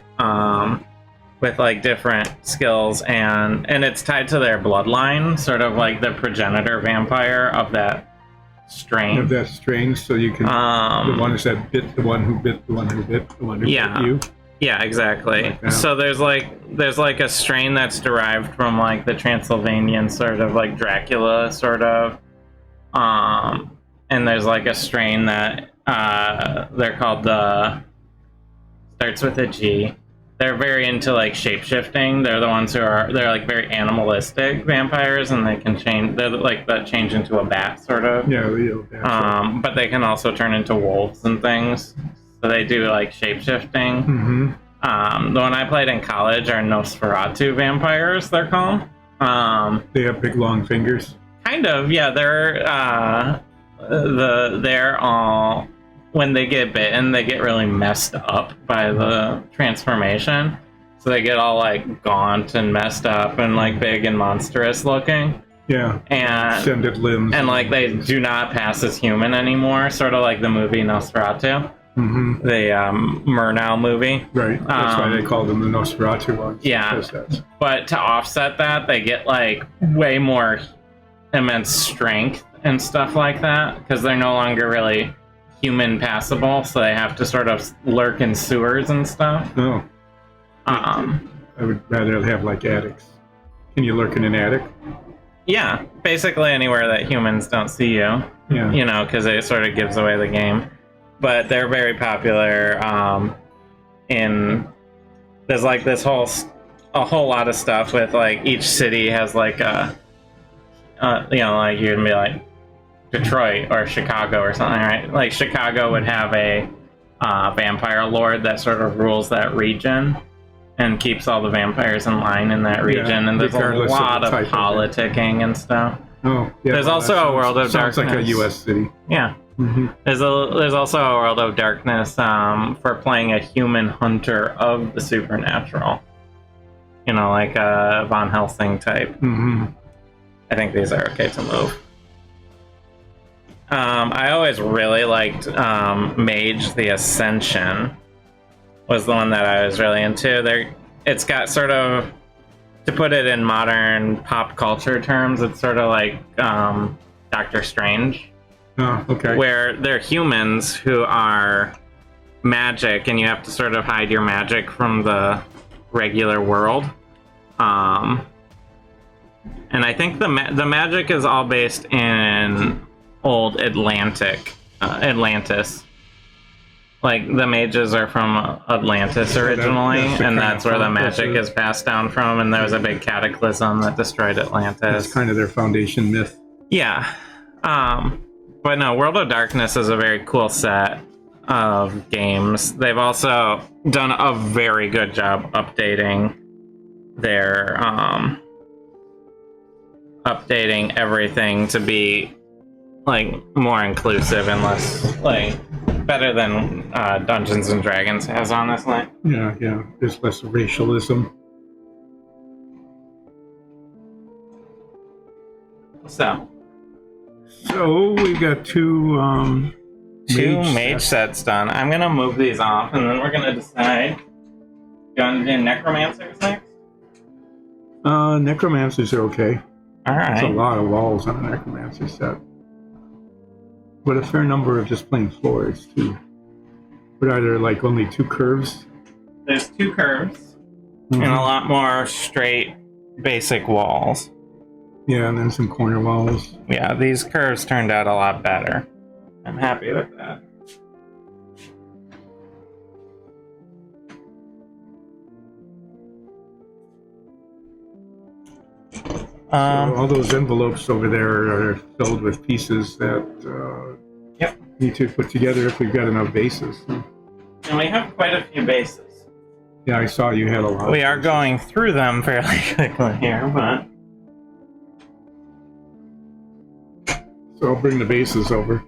with like different skills, and it's tied to their bloodline, sort of like the progenitor vampire of that strain. So you can the one that bit the one who bit the one who bit the one who bit you. Yeah, exactly. Like so there's like a strain that's derived from like the Transylvanian sort of like Dracula sort of, and there's like a strain that they're called starts with a G. They're very into like shape-shifting. They're the ones they're like very animalistic vampires, and they can change. They're like that change into a bat sort of. Yeah, bat. But they can also turn into wolves and things. So they do like shape-shifting. The one I played in college are Nosferatu Vampires. They're called. They have big long fingers. Kind of, yeah. They're all, when they get bitten, they get really messed up by the transformation. So they get all like gaunt and messed up and like big and monstrous looking. Yeah. And extended limbs. And like they do not pass as human anymore, sort of like the movie Nosferatu. The Murnau movie. Right. That's why they call them the Nosferatu ones. Yeah. But to offset that, they get like way more immense strength and stuff like that, because they're no longer really human passable, so they have to sort of lurk in sewers and stuff. Oh. I would rather have like attics. Can you lurk in an attic? Yeah, basically anywhere that humans don't see you. Yeah. You know, because it sort of gives away the game. But they're very popular. There's like a whole lot of stuff with like each city has like a, like you'd be like Detroit or Chicago or something, right? Like Chicago would have a vampire lord that sort of rules that region and keeps all the vampires in line in that region, and there's a lot of politicking and stuff. Oh, yeah. There's also a world of darkness. Sounds like a U.S. city. Yeah. There's also a world of darkness for playing a human hunter of the supernatural. You know, like a Von Helsing type. I think these are okay to move. I always really liked Mage the Ascension. Was the one that I was really into. It's got sort of, to put it in modern pop culture terms, it's sort of like Doctor Strange. Oh, okay. Where they're humans who are magic, and you have to sort of hide your magic from the regular world. And I think the magic is all based in old Atlantis. Like, the mages are from Atlantis originally, and that's where the magic is passed down from, and there was a big cataclysm that destroyed Atlantis. That's kind of their foundation myth. Yeah. But no, World of Darkness is a very cool set of games. They've also done a very good job updating their updating everything to be like more inclusive and less like better than Dungeons and Dragons has, honestly. Yeah, there's less racialism. So we've got two mage sets done. I'm gonna move these off, and then we're gonna decide. You want to do Necromancers next? Necromancers are okay. All right. There's a lot of walls on a Necromancer set. But a fair number of just plain floors, too. But are there like only 2 curves? There's 2 curves and a lot more straight, basic walls. Yeah, and then some corner walls. Yeah, these curves turned out a lot better. I'm happy with that. So all those envelopes over there are filled with pieces that need to put together if we've got enough bases. And we have quite a few bases. Yeah, I saw you had a lot. We are going through them fairly quickly here, but... So I'll bring the bases over.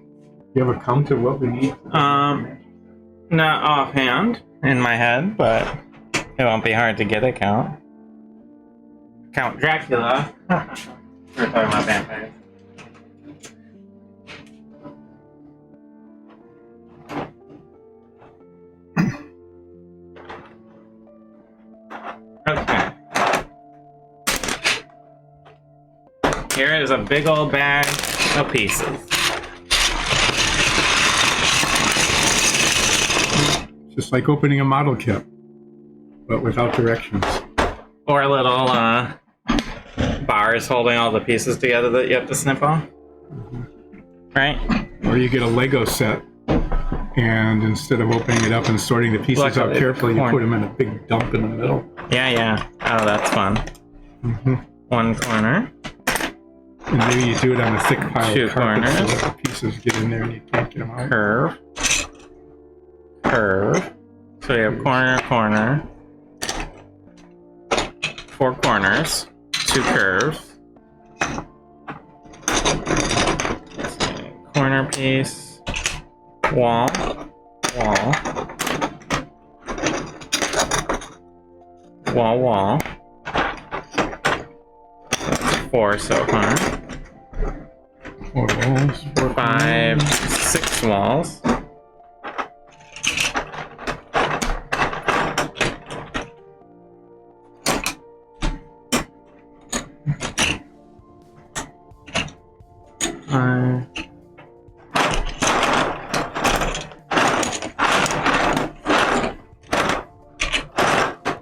You have a count of what we need? Not offhand in my head, but it won't be hard to get a count. Count Dracula. We're talking about vampires. Okay. Here is a big old bag of pieces. Just like opening a model kit, but without directions. Or little bars holding all the pieces together that you have to snip off. Right? Or you get a Lego set, and instead of opening it up and sorting the pieces out carefully, you put them in a big dump in the middle. Yeah. Oh, that's fun. One corner. And maybe you do it on a thick pile 2 of carpet corners. so that the pieces get in there and you can't get them out. Curve. So you have corner. 4 corners. 2 curves. Corner piece. Wall. That's 4 so far. 4 walls. 5, 6 walls.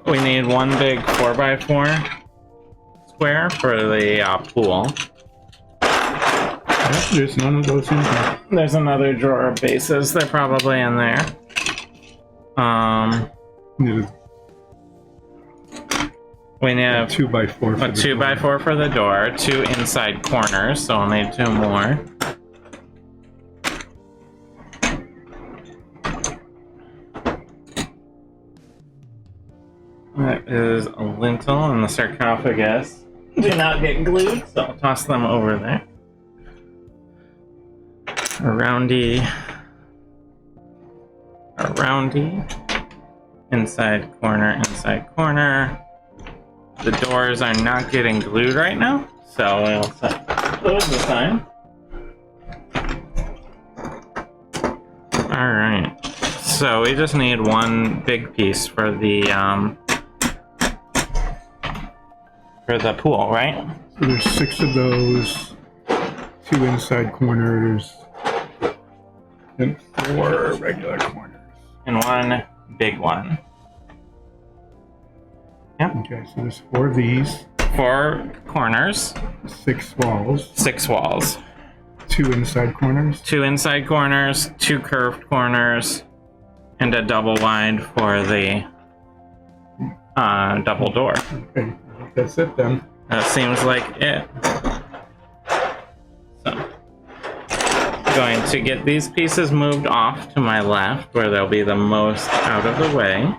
We need 1 big 4x4 square for the pool. There's none of those in there. There's another drawer of bases. They're probably in there. We need a 2x4 for a 2x4 for the door, 2 inside corners, so I'll need 2 more. That is a lintel and the sarcophagus. Do not get glued, so I'll toss them over there. A roundy. Inside corner. The doors are not getting glued right now, so we'll set those aside. Alright, so we just need 1 big piece for the pool, right? So there's 6 of those, 2 inside corners, and 4 regular corners. And 1 big one. Yep. Okay, so there's 4 of these. 4 corners. 6 walls. 6 walls. 2 inside corners. 2 inside corners, 2 curved corners, and a double wide for the double door. Okay, I think that's it then. That seems like it. So, going to get these pieces moved off to my left, where they'll be the most out of the way.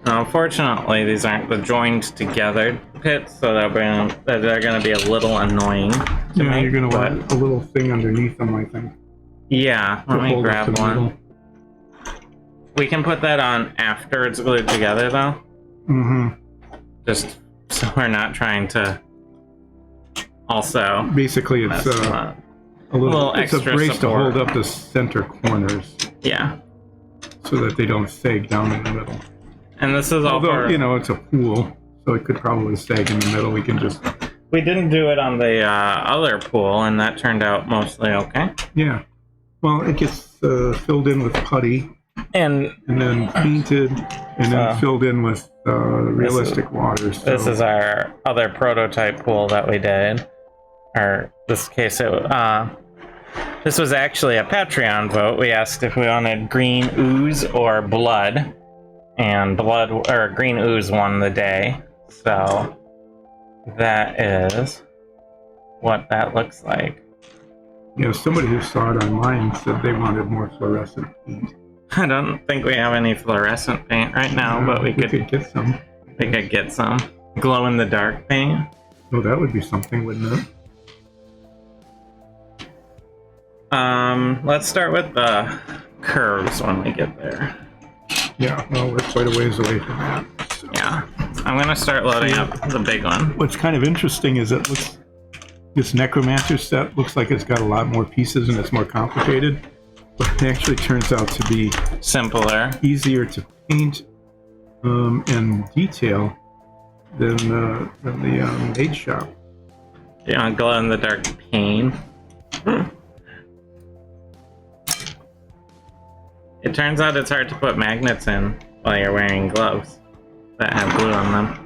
Unfortunately, these aren't the joined together pits, so they're going to be a little annoying to me. You're going to want a little thing underneath them, I think. Yeah, let me grab one. We can put that on after it's glued together, though. Just so we're not trying to also... Basically, it's a little it's a extra brace support to hold up the center corners. Yeah. So that they don't sag down in the middle. And this is all for... you know, it's a pool, so it could probably sag in the middle. We can just... We didn't do it on the other pool, and that turned out mostly okay. Yeah. Well, it gets filled in with putty. And then painted, and then filled in with realistic water. So. This is our other prototype pool that we did. Or this case, this was actually a Patreon vote. We asked if we wanted green ooze or blood, and green ooze won the day. So that is what that looks like. You know, somebody who saw it online said they wanted more fluorescent paint. I don't think we have any fluorescent paint right now, but we could get some. We could get some glow in the dark paint. Oh, that would be something, wouldn't it? Let's start with the curves when we get there. Yeah, well, we're quite a ways away from that. So. Yeah, I'm gonna start loading up the big one. What's kind of interesting is this Necromancer set looks like it's got a lot more pieces and it's more complicated, but it actually turns out to be simpler, easier to paint and detail than the Made Shop. Yeah, glow in the dark paint. It turns out it's hard to put magnets in while you're wearing gloves that have glue on them.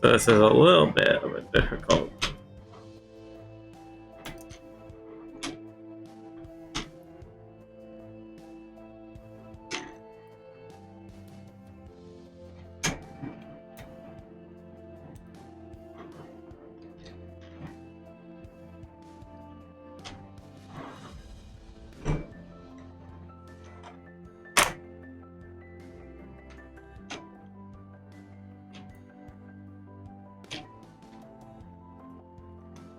So this is a little bit of a difficult.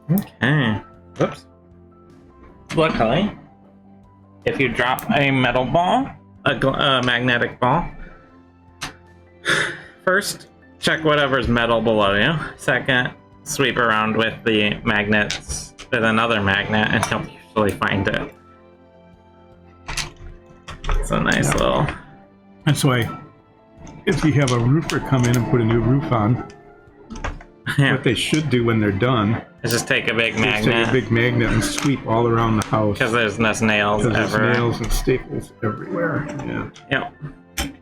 Okay. Whoops. Luckily, if you drop a metal ball, a magnetic ball, first, check whatever's metal below you. Second, sweep around with the magnets with another magnet and you'll usually find it. It's a nice little... That's why if you have a roofer come in and put a new roof on, what they should do when they're done is just take a big magnet. Take a big magnet and sweep all around the house. Because there's nails everywhere. There's nails and staples everywhere. Yeah. Yep.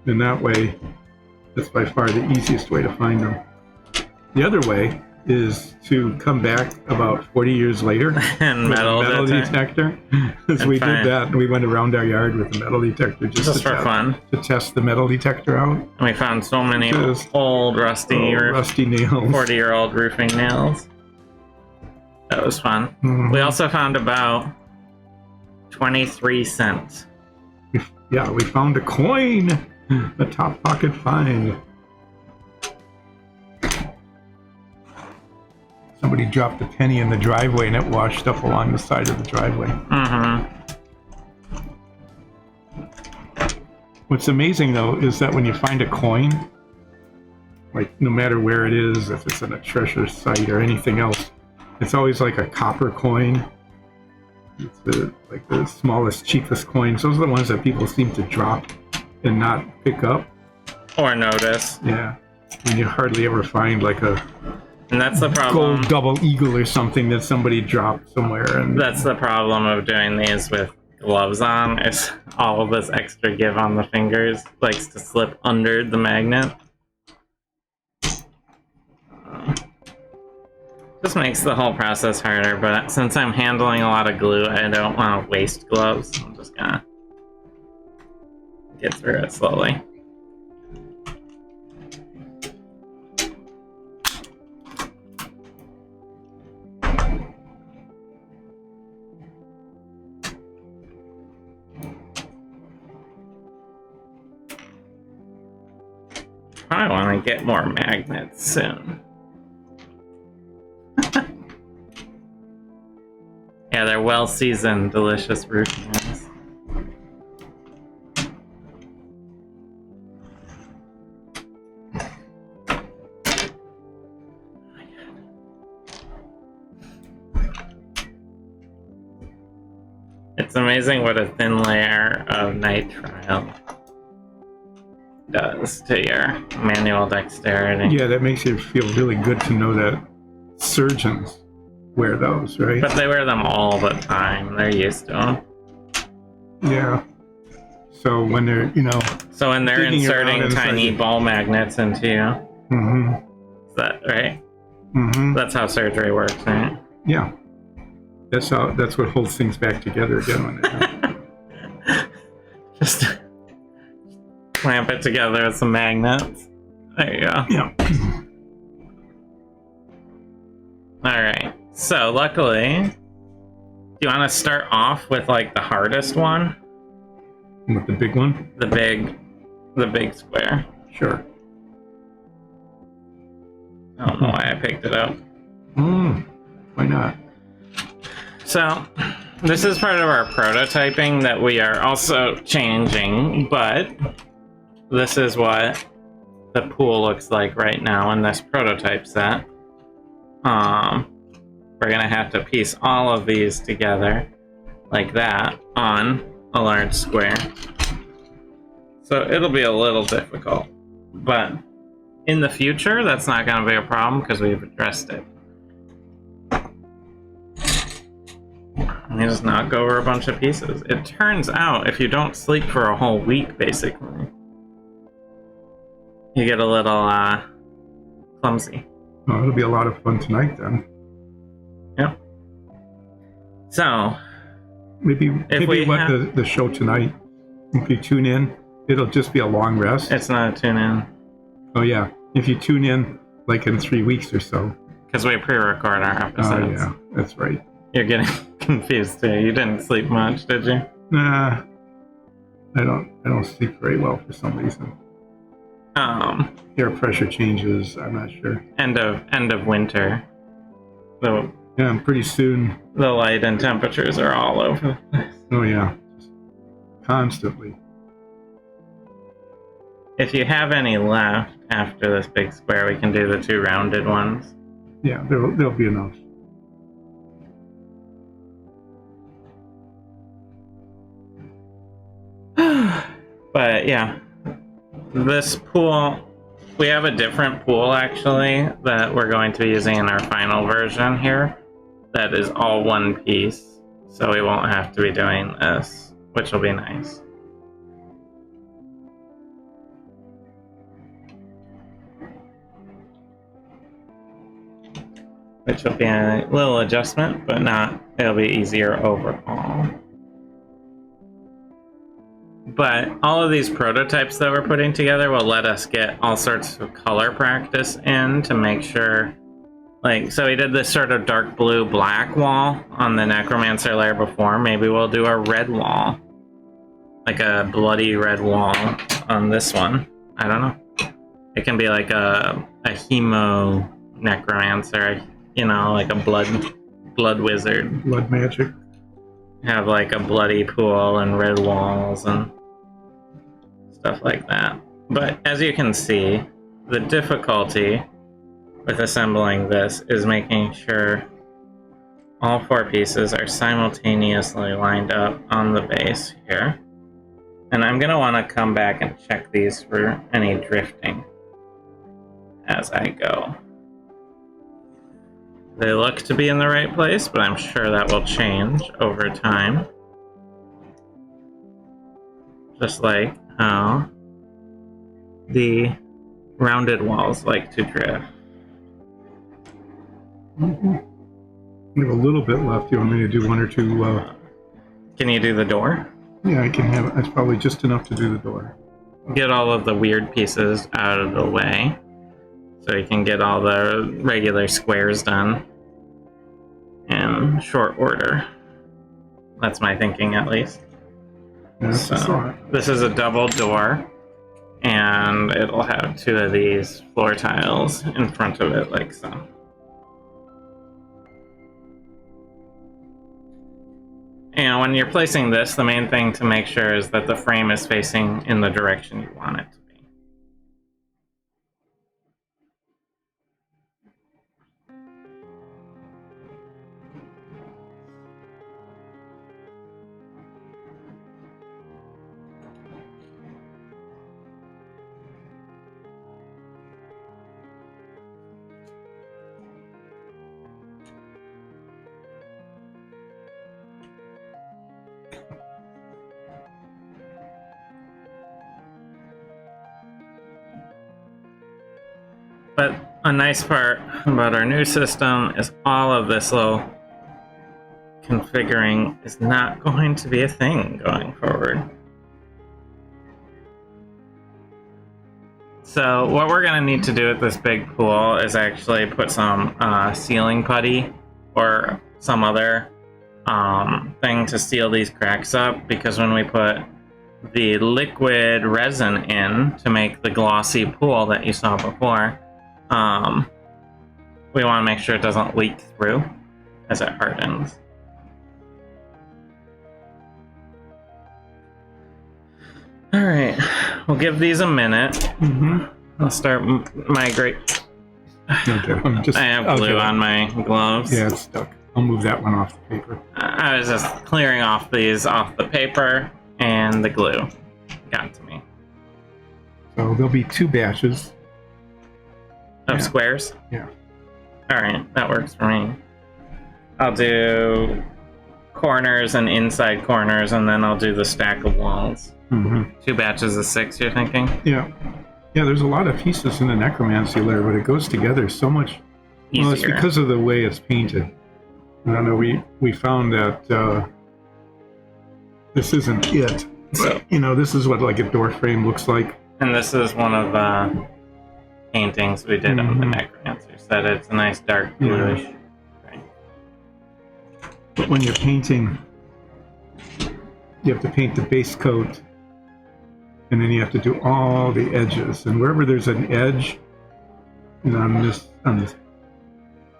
And that way, that's by far the easiest way to find them. The other way is to come back about 40 years later and metal detector. Because we did that, and we went around our yard with a metal detector just for fun to test the metal detector out. And we found so many old rusty nails, 40-year-old roofing nails. That was fun. Mm-hmm. We also found about 23 cents. Yeah, we found a coin, a top pocket find. Somebody dropped a penny in the driveway and it washed up along the side of the driveway. Mm-hmm. What's amazing, though, is that when you find a coin, like no matter where it is, if it's in a treasure site or anything else, it's always like a copper coin. It's like the smallest, cheapest coins. Those are the ones that people seem to drop and not pick up. Or notice. Yeah. And you hardly ever find like a... And that's the problem. Gold double eagle or something that somebody dropped somewhere. And that's the problem of doing these with gloves on, is all of this extra give on the fingers likes to slip under the magnet. Just makes the whole process harder, but since I'm handling a lot of glue, I don't want to waste gloves. I'm just gonna get through it slowly. I want to get more magnets soon. Yeah, they're well-seasoned, delicious root canals. It's amazing what a thin layer of nitrile does to your manual dexterity. Yeah, that makes it feel really good to know that surgeons wear those, right? But they wear them all the time. They're used to them. Yeah. So when they're, So when they're inserting tiny ball magnets into you. Mm-hmm. Is that right? Mm-hmm. That's how surgery works, right? Yeah. That's what holds things back together again when they're Just clamp it together with some magnets. There you go. Yeah. Alright. So luckily, do you want to start off with like the hardest one? With the big one? The big square. Sure. I don't know why I picked it up. Why not? So, this is part of our prototyping that we are also changing, but this is what the pool looks like right now in this prototype set. We're gonna have to piece all of these together like that on a large square. So it'll be a little difficult, but in the future, that's not gonna be a problem because we've addressed it. And you just knock over a bunch of pieces. It turns out if you don't sleep for a whole week, basically, you get a little clumsy. Oh, it'll be a lot of fun tonight then. Yep. So maybe we let have the show tonight. If you tune in, it'll just be a long rest. It's not a tune in. Oh yeah, if you tune in like in 3 weeks or so. Because we pre-record our episodes. Oh yeah, that's right. You're getting confused too. You didn't sleep much, did you? Nah, I don't sleep very well for some reason. Air pressure changes. I'm not sure. End of winter. Yeah, pretty soon. The light and temperatures are all over the place. Oh yeah, constantly. If you have any left after this big square, we can do the 2 rounded ones. Yeah, there'll be enough. But yeah, this pool, we have a different pool actually that we're going to be using in our final version here. That is all one piece, so we won't have to be doing this, which will be nice. Which will be a little adjustment, but it'll be easier overall. But all of these prototypes that we're putting together will let us get all sorts of color practice in to make sure, so we did this sort of dark blue black wall on the Necromancer layer before. Maybe we'll do a red wall, like a bloody red wall on this one. I don't know. It can be like a hemo Necromancer, like a blood wizard. Blood magic. Have like a bloody pool and red walls and stuff like that. But as you can see, the difficulty with assembling this is making sure all 4 pieces are simultaneously lined up on the base here. And I'm going to want to come back and check these for any drifting as I go. They look to be in the right place, but I'm sure that will change over time. Just like how the rounded walls like to drift. Mm-hmm. We have a little bit left. You want me to do 1 or 2? Can you do the door? Yeah, I can have. That's probably just enough to do the door. Get all of the weird pieces out of the way, so you can get all the regular squares done in short order. That's my thinking, at least. Yeah, so this is a double door, and it'll have 2 of these floor tiles in front of it, like so. And when you're placing this, the main thing to make sure is that the frame is facing in the direction you want it to be. a nice part about our new system is all of this little configuring is not going to be a thing going forward. So what we're going to need to do with this big pool is actually put some sealing putty or some other thing to seal these cracks up, because when we put the liquid resin in to make the glossy pool that you saw before, we want to make sure it doesn't leak through as it hardens. Alright, we'll give these a minute. Mm-hmm. I'll start migrate. Okay, I have glue on my gloves. Yeah, it's stuck. I'll move that one off the paper. I was just clearing off these off the paper, and the glue got to me. So there'll be 2 batches. Of squares? Yeah. Alright, that works for me. I'll do corners and inside corners, and then I'll do the stack of walls. Mm-hmm. 2 batches of 6, you're thinking? Yeah. Yeah, there's a lot of pieces in the necromancy layer, but it goes together so much. Easier. Well, it's because of the way it's painted. I don't know, we found that this isn't it. So, You know, this is what like a door frame looks like. and this is one of the paintings we did of the Necromancers. That it's a nice dark bluish. Right. But when you're painting, you have to paint the base coat, and then you have to do all the edges. And wherever there's an edge, and on this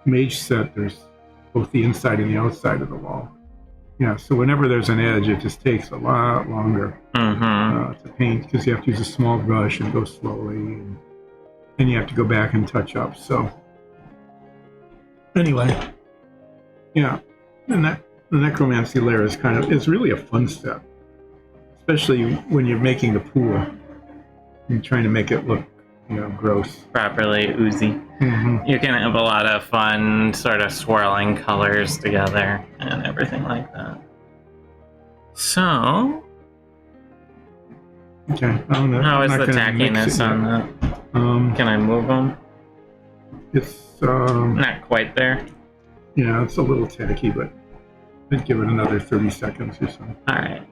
mage set, there's both the inside and the outside of the wall. Yeah, so whenever there's an edge, it just takes a lot longer to paint, because you have to use a small brush and go slowly, and you have to go back and touch up. So anyway, yeah, the necromancy layer is really a fun step, especially when you're making the pool and trying to make it look, gross. Properly oozy. You can have a lot of fun sort of swirling colors together and everything like that. So, okay, how is the tackiness on that? Can I move them? It's not quite there. Yeah, it's a little tacky, but I'd give it another 30 seconds or so. All right.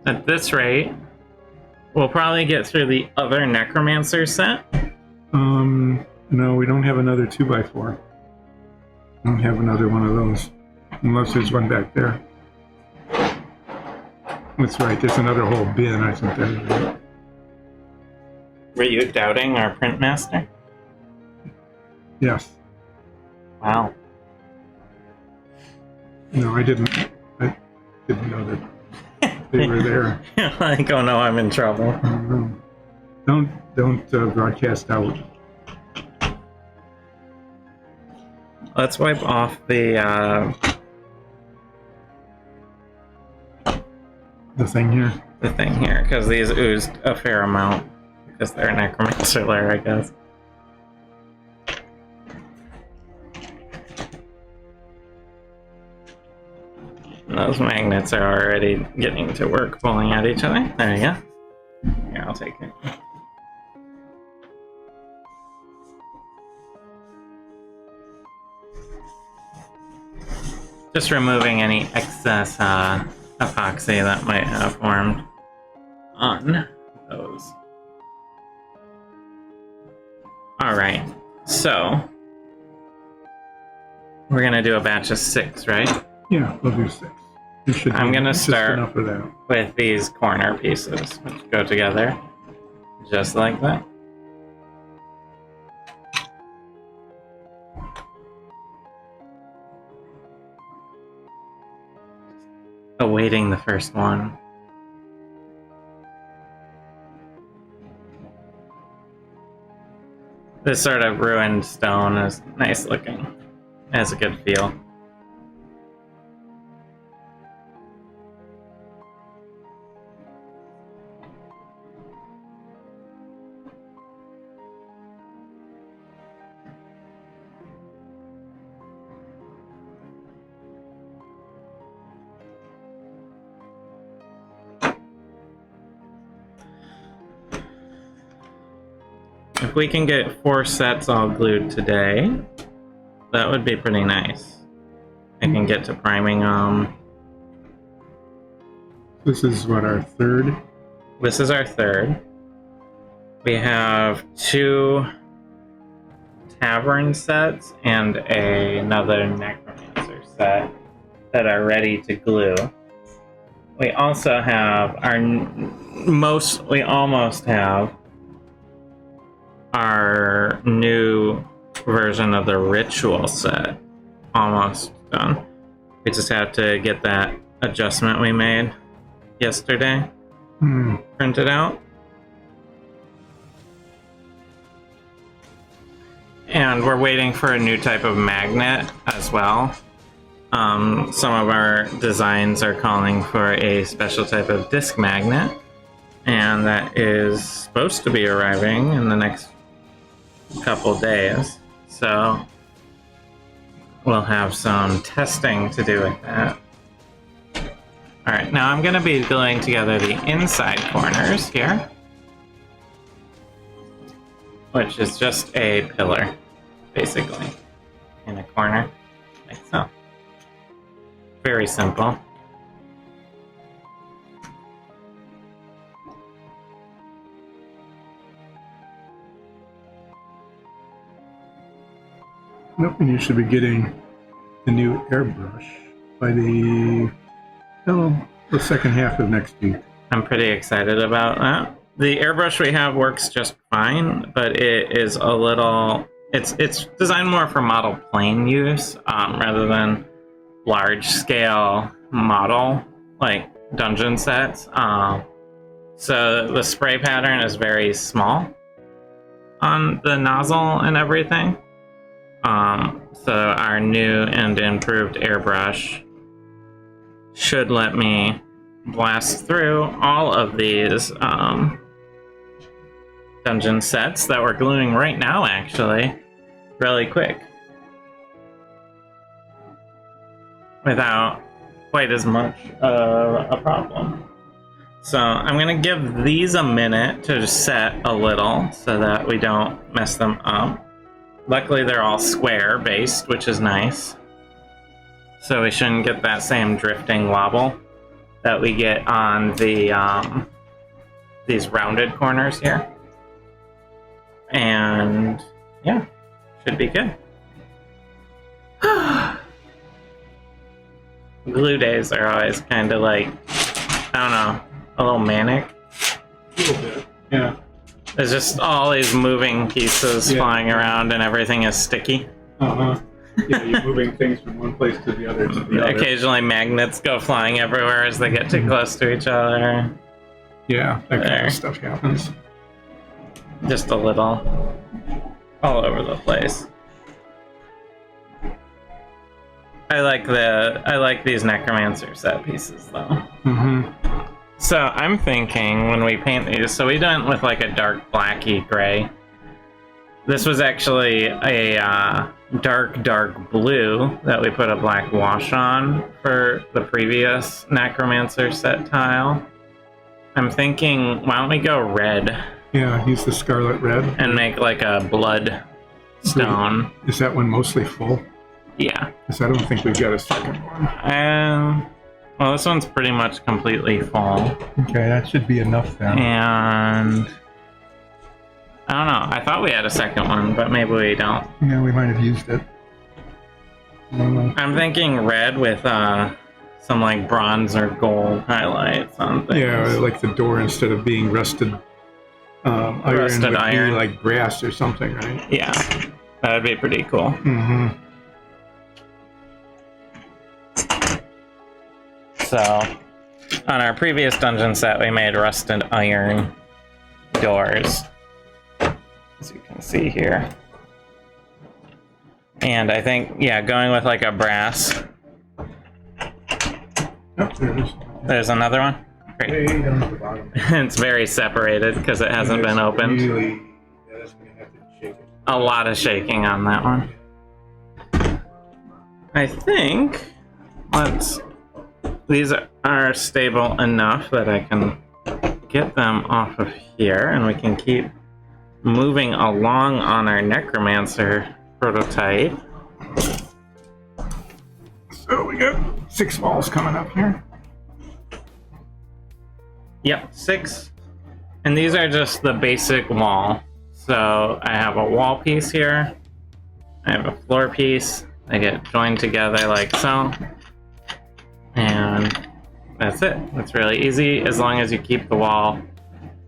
At this rate, we'll probably get through the other Necromancer set. No, we don't have another 2x4. Don't have another one of those, unless there's one back there. That's right, there's another whole bin, I think there. Were you doubting our print master? Yes. Wow. No, I didn't know that they were there. Like, oh no, I'm in trouble. Don't broadcast out. Let's wipe off the thing here. The thing here, because these oozed a fair amount, because they're necromancer layer, I guess. And those magnets are already getting to work pulling at each other. There you go. Here, I'll take it. Just removing any excess epoxy that might have formed on those. Alright, so we're gonna do a batch of 6, right? Yeah, we'll do 6. I'm gonna start enough for that. with these corner pieces, which go together just like that. Awaiting the first one. This sort of ruined stone is nice looking. It has a good feel. If we can get 4 sets all glued today, that would be pretty nice. I can get to priming them. This is what, our third? This is our third. We have 2 Tavern sets and another Necromancer set that are ready to glue. We also have we almost have our new version of the Ritual set. Almost done. We just have to get that adjustment we made yesterday printed out. And we're waiting for a new type of magnet as well. Some of our designs are calling for a special type of disc magnet, and that is supposed to be arriving in the next couple days. So we'll have some testing to do with that. Alright, now I'm going to be gluing together the inside corners here, which is just a pillar, basically, in a corner, like so. Very simple. Nope, and you should be getting the new airbrush by the second half of next week. I'm pretty excited about that. The airbrush we have works just fine, but it is a little... It's designed more for model plane use rather than large-scale model, like dungeon sets. So the spray pattern is very small on the nozzle and everything. So our new and improved airbrush should let me blast through all of these dungeon sets that we're gluing right now, actually, really quick, without quite as much of a problem. So I'm going to give these a minute to set a little so that we don't mess them up. Luckily they're all square based, which is nice. So we shouldn't get that same drifting wobble that we get on the these rounded corners here. And yeah, should be good. Glue days are always kind of like, I don't know, a little manic. A little bit, yeah. There's just all these moving pieces flying around and everything is sticky. Uh-huh. Yeah, you're moving things from one place to the other Occasionally magnets go flying everywhere as they get too close to each other. Yeah, that kind of stuff happens. Just a little. All over the place. I like these Necromancer set pieces though. So I'm thinking when we paint these, so we went with like a dark blacky gray. This was actually a dark blue that we put a black wash on for the previous Necromancer set tile. I'm thinking, why don't we go red? Yeah, use the scarlet red. And make like a blood stone. Is that one mostly full? Yeah. Because I don't think we've got a second one. Well, this one's pretty much completely full. Okay, that should be enough then. And I don't know. I thought we had a second one, but maybe we don't. Yeah, we might have used it. I'm thinking red with some like bronze or gold highlights on things. Yeah, like the door, instead of being rusted iron, would be like brass or something, right? Yeah, that would be pretty cool. So, on our previous dungeon set, we made rusted iron doors, as you can see here. And I think, yeah, going with like a brass. Oh, there it is. There's another one? Great. Way down at the bottom. It's very separated because it hasn't been opened. Really, that's going to have to shake it. A lot of shaking on that one. I think these are stable enough that I can get them off of here, and we can keep moving along on our Necromancer prototype. So we got 6 walls coming up here. Yep, 6. And these are just the basic wall. So I have a wall piece here. I have a floor piece. They get joined together like so. And that's it. It's really easy as long as you keep the wall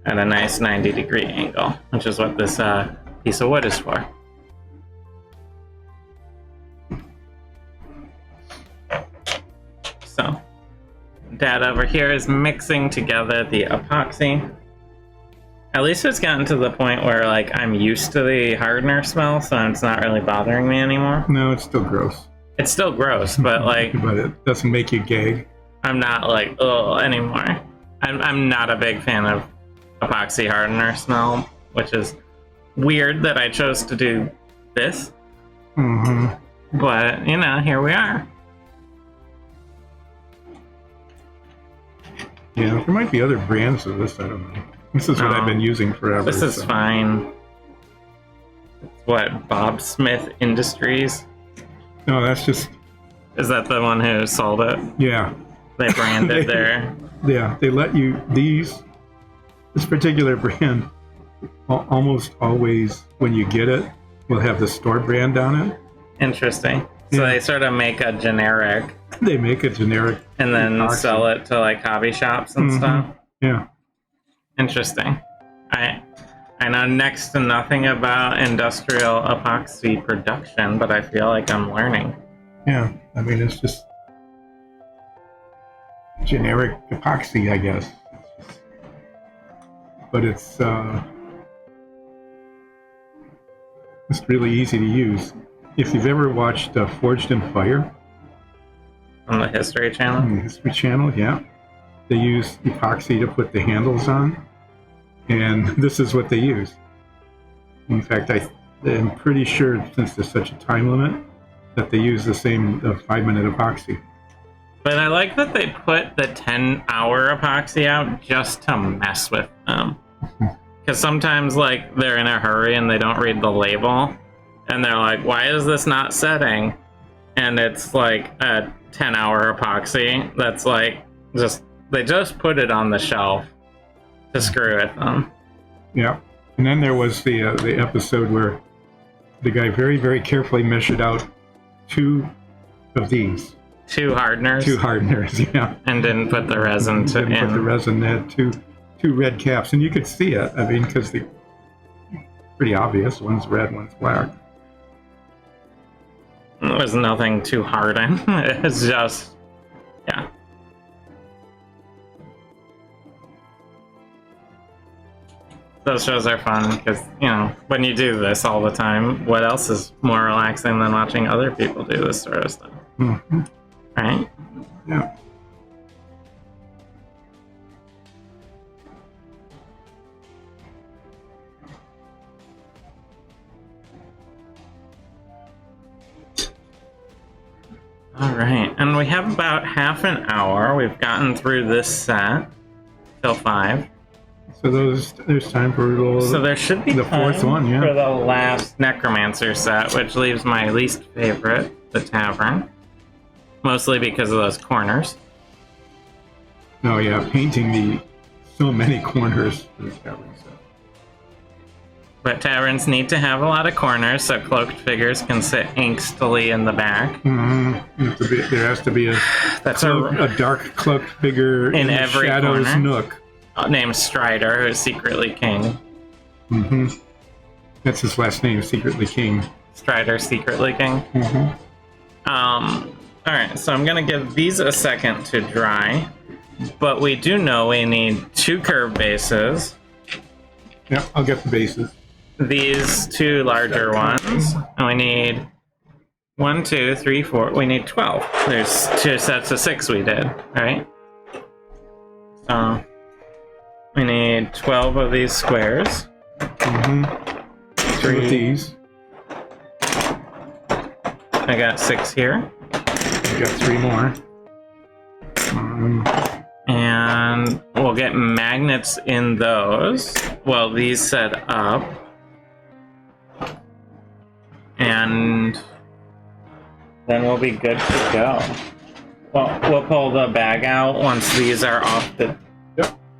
at a nice 90-degree angle, which is what this piece of wood is for. So, Dad over here is mixing together the epoxy. At least it's gotten to the point where, like, I'm used to the hardener smell, so it's not really bothering me anymore. No, it's still gross. It's still gross, but, like... But it doesn't make you gag. I'm not, like, ugh, anymore. I'm not a big fan of epoxy hardener smell, which is weird that I chose to do this. Mm-hmm. But, you know, here we are. Yeah, there might be other brands of this, I don't know. This is what I've been using forever. This is fine. It's what, Bob Smith Industries? No, that's just... Is that the one who sold it? Yeah. They branded their... Yeah, they let you... This particular brand, almost always, when you get it, will have the store brand on it. Interesting. So they sort of make a generic... They make a generic... And then epoxy. Sell it to, like, hobby shops and stuff? Yeah. Interesting. I know next to nothing about industrial epoxy production, but I feel like I'm learning. Yeah, I mean, it's just generic epoxy, I guess. But it's really easy to use. If you've ever watched Forged in Fire... On the History Channel? On the History Channel, yeah. They use epoxy to put the handles on, and this is what they use. In fact, I'm pretty sure, since there's such a time limit, that they use the same 5-minute epoxy. But I like that they put the 10-hour epoxy out just to mess with them. Because sometimes, like, they're in a hurry and they don't read the label, and they're like, why is this not setting? And it's like a 10-hour epoxy that's like, they just put it on the shelf to screw with them. Yeah. And then there was the episode where the guy very, very carefully measured out 2 of these. 2 hardeners? 2 hardeners, yeah. And didn't put the resin Put the resin. They had two red caps. And you could see it, I mean, because they're pretty obvious. One's red, one's black. There was nothing too hardened. It's just, yeah. Those shows are fun because, you know, when you do this all the time, what else is more relaxing than watching other people do this sort of stuff? Mm-hmm. Right? Yeah. All right, and we have about half an hour. We've gotten through this set till 5. So there's time for so there should be the time 4th one, yeah. For the last Necromancer set, which leaves my least favorite, the Tavern. Mostly because of those corners. Oh yeah, painting so many corners for the Tavern set. But taverns need to have a lot of corners so cloaked figures can sit angstily in the back. Mm-hmm. There has to be a dark cloaked figure in every shadows corner. Nook. Named Strider, who's secretly king. Mm-hmm. That's his last name, Secretly King. Strider, secretly king. Mm-hmm. Alright, so I'm gonna give these a second to dry. But we do know we need 2 curved bases. Yeah, I'll get the bases. These 2 larger ones. And we need 1, 2, 3, 4. We need 12. There's 2 sets of 6 we did, right? So we need 12 of these squares. Mm-hmm. 3 of these. I got 6 here. I got 3 more. And we'll get magnets in those. Well, these set up. And then we'll be good to go. Well, we'll pull the bag out once these are off the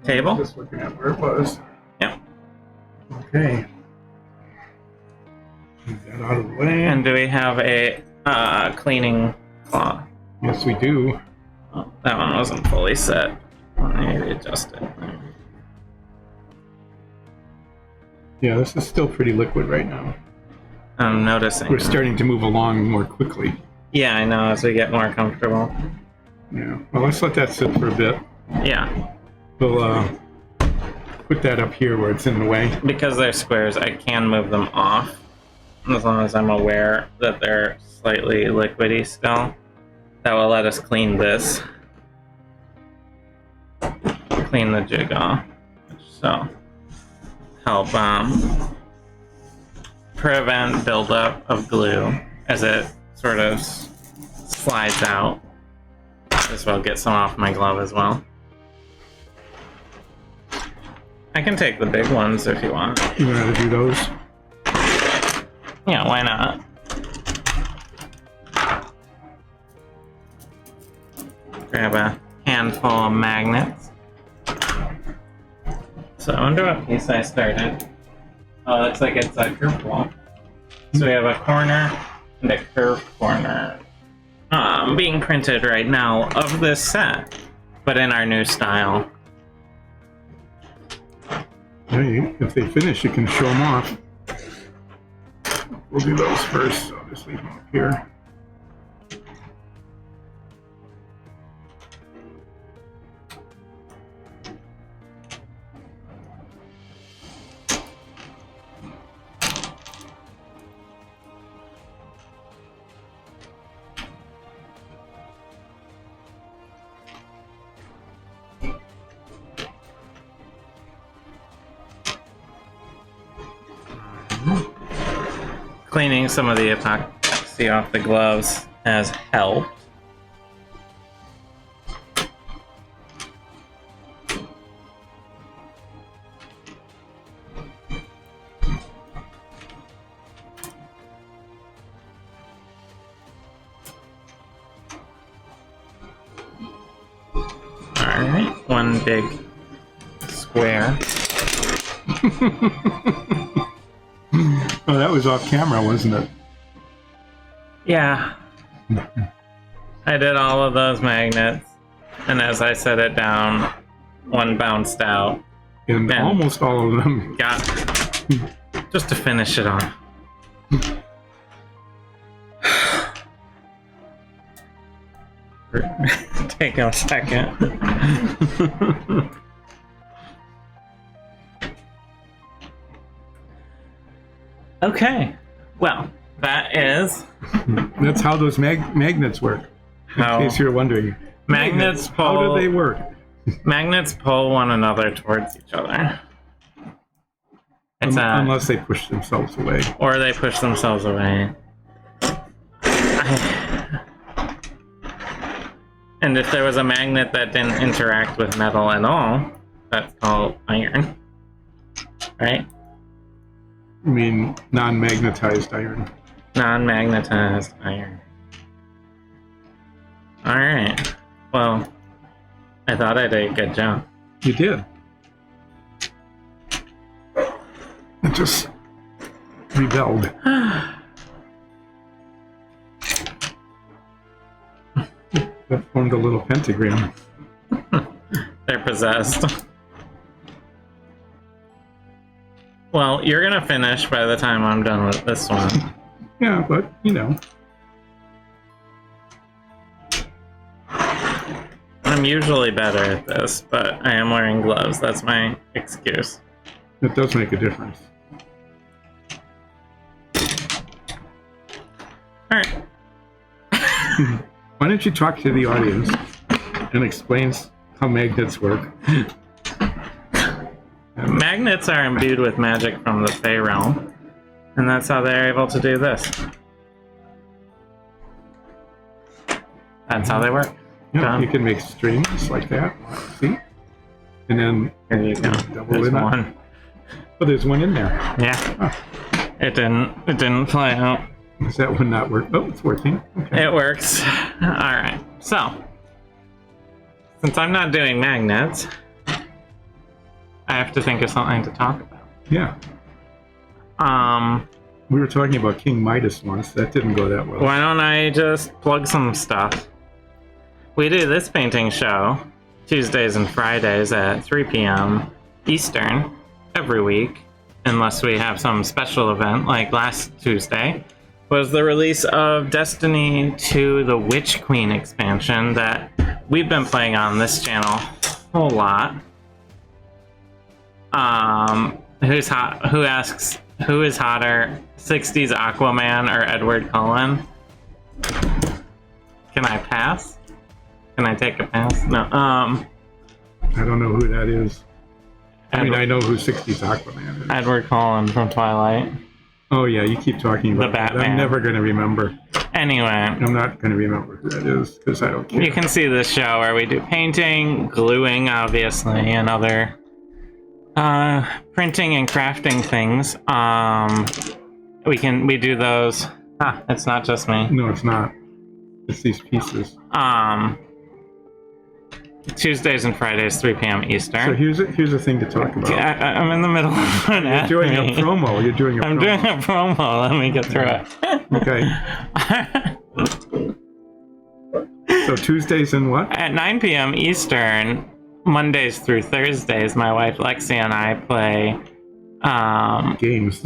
table. Just looking at where it was. Yep. Okay. Move that out of the way. And do we have a cleaning cloth? Yes, we do. Oh, that one wasn't fully set. Let me readjust it. Yeah, this is still pretty liquid right now. I'm noticing. We're starting to move along more quickly. Yeah, I know, as we get more comfortable. Yeah. Well, let's let that sit for a bit. Yeah. We'll put that up here where it's in the way. Because they're squares, I can move them off. As long as I'm aware that they're slightly liquidy still. That will let us clean this. Clean the jig off. So, help prevent buildup of glue as it sort of slides out. As well, get some off my glove as well. I can take the big ones if you want. You want to do those? Yeah, why not? Grab a handful of magnets. So I wonder what piece I started. Oh, looks like it's a curved wall. So we have a corner and a curved corner being printed right now of this set, but in our new style. Yeah, if they finish, you can show them off. We'll do those first, so I'll just leave them up here. Cleaning some of the epoxy off the gloves has helped. Alright, one big square. Oh, that was off camera, wasn't it? Yeah. I did all of those magnets, and as I set it down, one bounced out. And almost all of them. Got just to finish it off. Take a second. Okay, well, that is... That's how those magnets work, in case you're wondering. Magnets pull... How do they work? Magnets pull one another towards each other. It's unless they push themselves away. Or they push themselves away. And if there was a magnet that didn't interact with metal at all, that's called iron. Right? I mean, non-magnetized iron. Non-magnetized iron. Alright. Well, I thought I did a good job. You did. It just rebelled. That formed a little pentagram. They're possessed. Well, you're gonna finish by the time I'm done with this one. Yeah, but, you know. I'm usually better at this, but I am wearing gloves. That's my excuse. It does make a difference. Alright. Why don't you talk to the audience and explain how magnets work? Magnets are imbued with magic from the Fey realm, and that's how they're able to do this. That's how they work. Yeah, you can make strings like that. See? And then here you go. There's one. Oh, there's one in there. Yeah. It didn't play out. Does that one not work? Oh, it's working. Okay. It works. All right. So, since I'm not doing magnets, I have to think of something to talk about. Yeah. We were talking about King Midas once. That didn't go that well. Why don't I just plug some stuff? We do this painting show Tuesdays and Fridays at 3 p.m. Eastern every week, unless we have some special event like last Tuesday, was the release of Destiny 2 The Witch Queen expansion that we've been playing on this channel a whole lot. Who's hot? Who asks, who is hotter, 60s Aquaman or Edward Cullen? Can I pass? Can I take a pass? No. I don't know who that is. I mean, I know who 60s Aquaman is. Edward Cullen from Twilight. Oh yeah, you keep talking about the Batman. That. I'm never going to remember. Anyway. I'm not going to remember who that is, because I don't care. You can see this show where we do painting, gluing, obviously, and other printing and crafting things. We do those. It's not just me. No, it's not. It's these pieces. Tuesdays and Fridays, 3 p.m. Eastern. So here's a thing to talk about. I'm in the middle of an ad. You're doing a promo. I'm doing a promo. Let me get through it. Okay. So Tuesdays and what? At 9 p.m. Eastern, Mondays through Thursdays, my wife Lexi and I play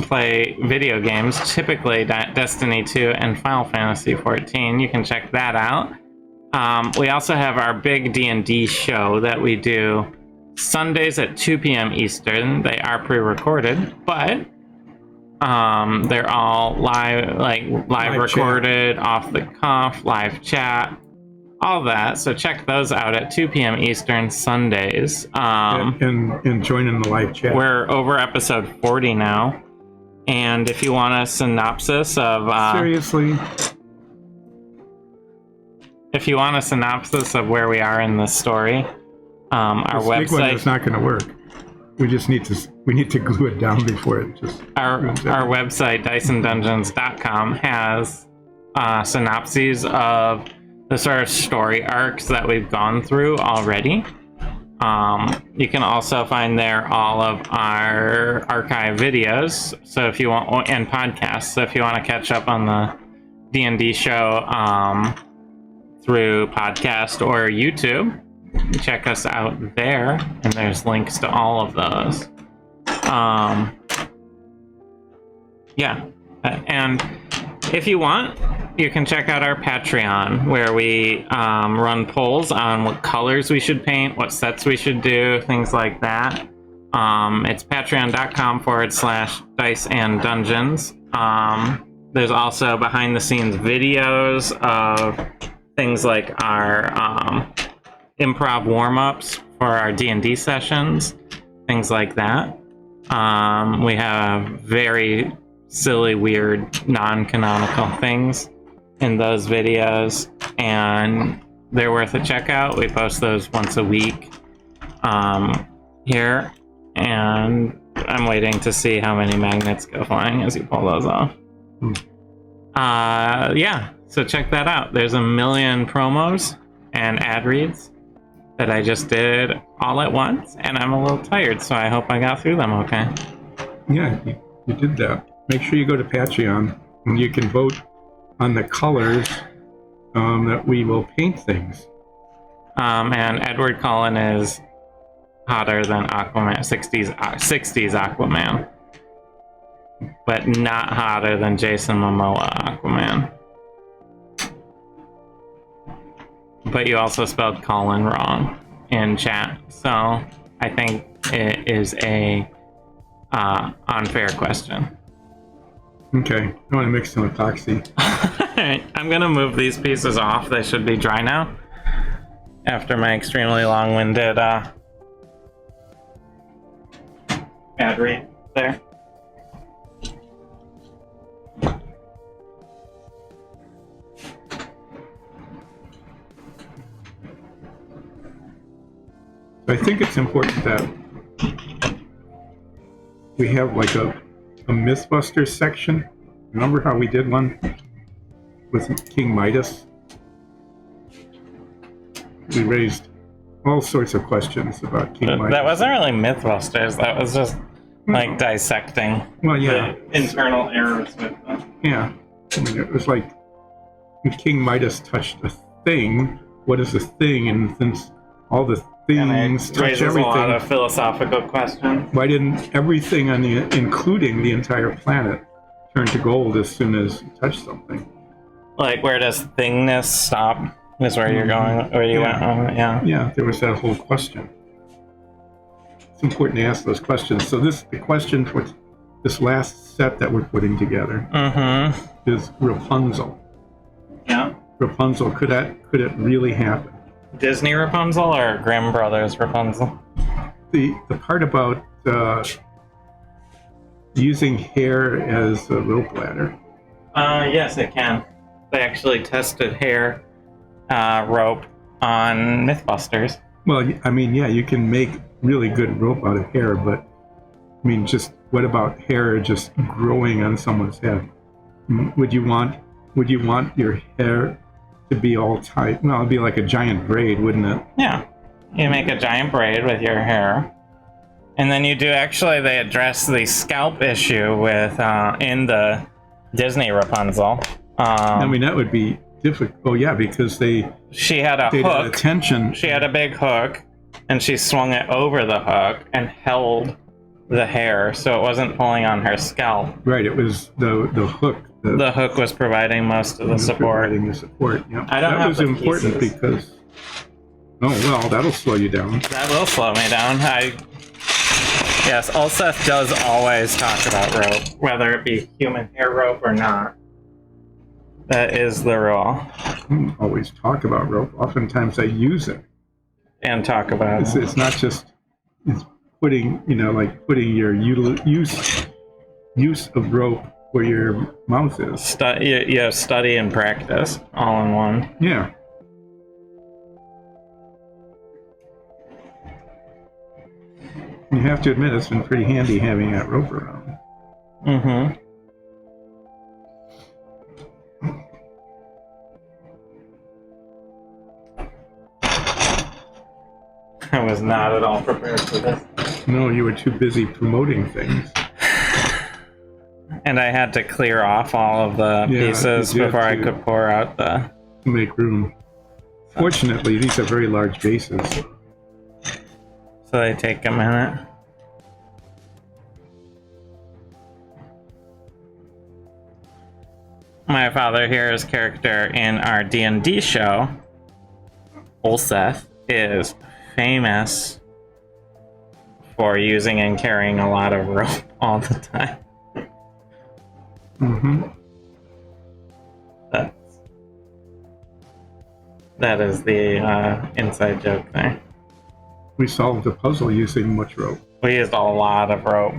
play video games, typically Destiny 2 and Final Fantasy 14. You can check that out. We also have our big D&D show that we do Sundays at 2 p.m. Eastern. They are pre-recorded, but they're all live recorded, chat. Off the cuff, live chat, all that. So check those out at 2 p.m. Eastern Sundays. And join in the live chat. We're over episode 40 now, and if you want a synopsis of seriously. If you want a synopsis of where we are in the story, our website is not going to work. We just need to glue it down before it just. Our website DysonDungeons.com has synopses of the sort of story arcs that we've gone through already. You can also find there all of our archive videos. So if you want, and podcasts. So if you want to catch up on the D&D show. Through podcast or YouTube, check us out there, and there's links to all of those. Yeah, and if you want, you can check out our Patreon, where we run polls on what colors we should paint, what sets we should do, things like that. It's patreon.com/Dice and Dungeons. There's also behind the scenes videos of things like our improv warm-ups for our D&D sessions, things like that. We have very silly, weird, non-canonical things in those videos, and they're worth a check out. We post those once a week here, and I'm waiting to see how many magnets go flying as you pull those off. Yeah. So check that out. There's a million promos and ad reads that I just did all at once, and I'm a little tired, so I hope I got through them okay. Yeah, you did that. Make sure you go to Patreon, and you can vote on the colors that we will paint things. And Edward Cullen is hotter than Aquaman, 60s Aquaman, but not hotter than Jason Momoa Aquaman. But you also spelled Colin wrong in chat, so I think it is a unfair question. Okay, I want to mix some epoxy. Alright, I'm gonna move these pieces off. They should be dry now. After my extremely long-winded ad read there. I think it's important that we have like a Mythbusters section Remember how we did one with King Midas? We raised all sorts of questions about King Midas. That wasn't really Mythbusters. That was just like dissecting the internal errors with them. Yeah. I mean, it was like when King Midas touched a thing, what is a thing? And since all the things touch everything, a lot of philosophical questions. Why didn't everything on the, including the entire planet, turn to gold as soon as you touch something? Like, where does thingness stop? Is where you're going, where you went. Yeah, there was that whole question. It's important to ask those questions. So the question for this last set that we're putting together is Rapunzel. Yeah. Rapunzel, could it really happen? Disney Rapunzel or Grimm Brothers Rapunzel? The part about using hair as a rope ladder. Yes, it can. They actually tested hair rope on Mythbusters. Well, I mean, yeah, you can make really good rope out of hair, but I mean, just what about hair just growing on someone's head? Would you want your hair to be all tight? Well, it'd be like a giant braid, wouldn't it? Yeah, you make a giant braid with your hair, and then you do. Actually, they address the scalp issue with in the Disney Rapunzel. I mean, that would be difficult. Oh yeah, because she had a hook. She had a big hook, and she swung it over the hook and held the hair, so it wasn't pulling on her scalp. Right. It was the hook. The hook was providing most of the support. Providing the support. Yeah. I don't that have was the important pieces. Because. Oh well, that'll slow you down. That will slow me down. Yes, Ulseth does always talk about rope, whether it be human hair rope or not. That is the rule. I don't always talk about rope. Oftentimes I use it. And talk about it. It's not just putting your use of rope where your mouth is. You have study and practice all in one. Yeah. You have to admit it's been pretty handy having that rope around. Mm-hmm. I was not at all prepared for this. No, you were too busy promoting things. And I had to clear off all of the pieces before I could pour out the... To make room. Fortunately, these are very large bases. So they take a minute. My father here's character in our D&D show, Ulseth, is famous for using and carrying a lot of rope all the time. Mm-hmm. That is the inside joke there. We solved the puzzle using much rope. We used a lot of rope.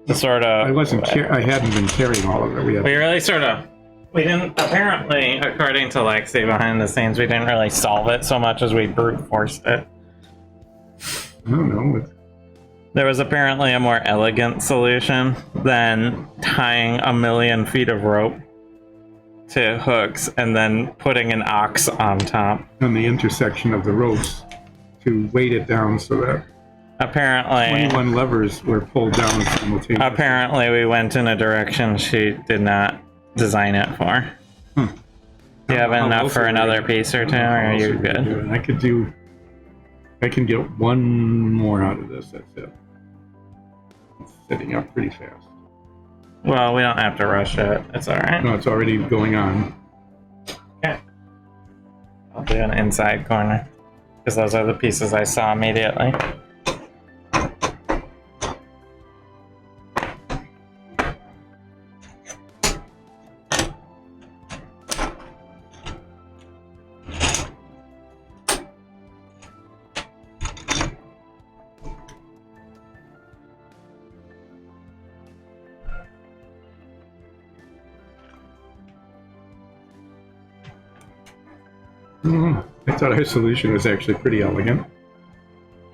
To sort of... I hadn't been carrying all of it. We really sort of... We didn't... Apparently, according to Lexi behind the scenes, we didn't really solve it so much as we brute forced it. I don't know. There was apparently a more elegant solution than tying 1,000,000 feet of rope to hooks and then putting an ox on top. On the intersection of the ropes to weight it down so that apparently 21 levers were pulled down simultaneously. Apparently we went in a direction she did not design it for. Do you have enough for another piece or two, or are you good? I can get one more out of this, that's it. It's setting up pretty fast. Well, we don't have to rush it. It's alright. No, it's already going on. Okay. I'll do an inside corner, because those are the pieces I saw immediately. I thought our solution was actually pretty elegant.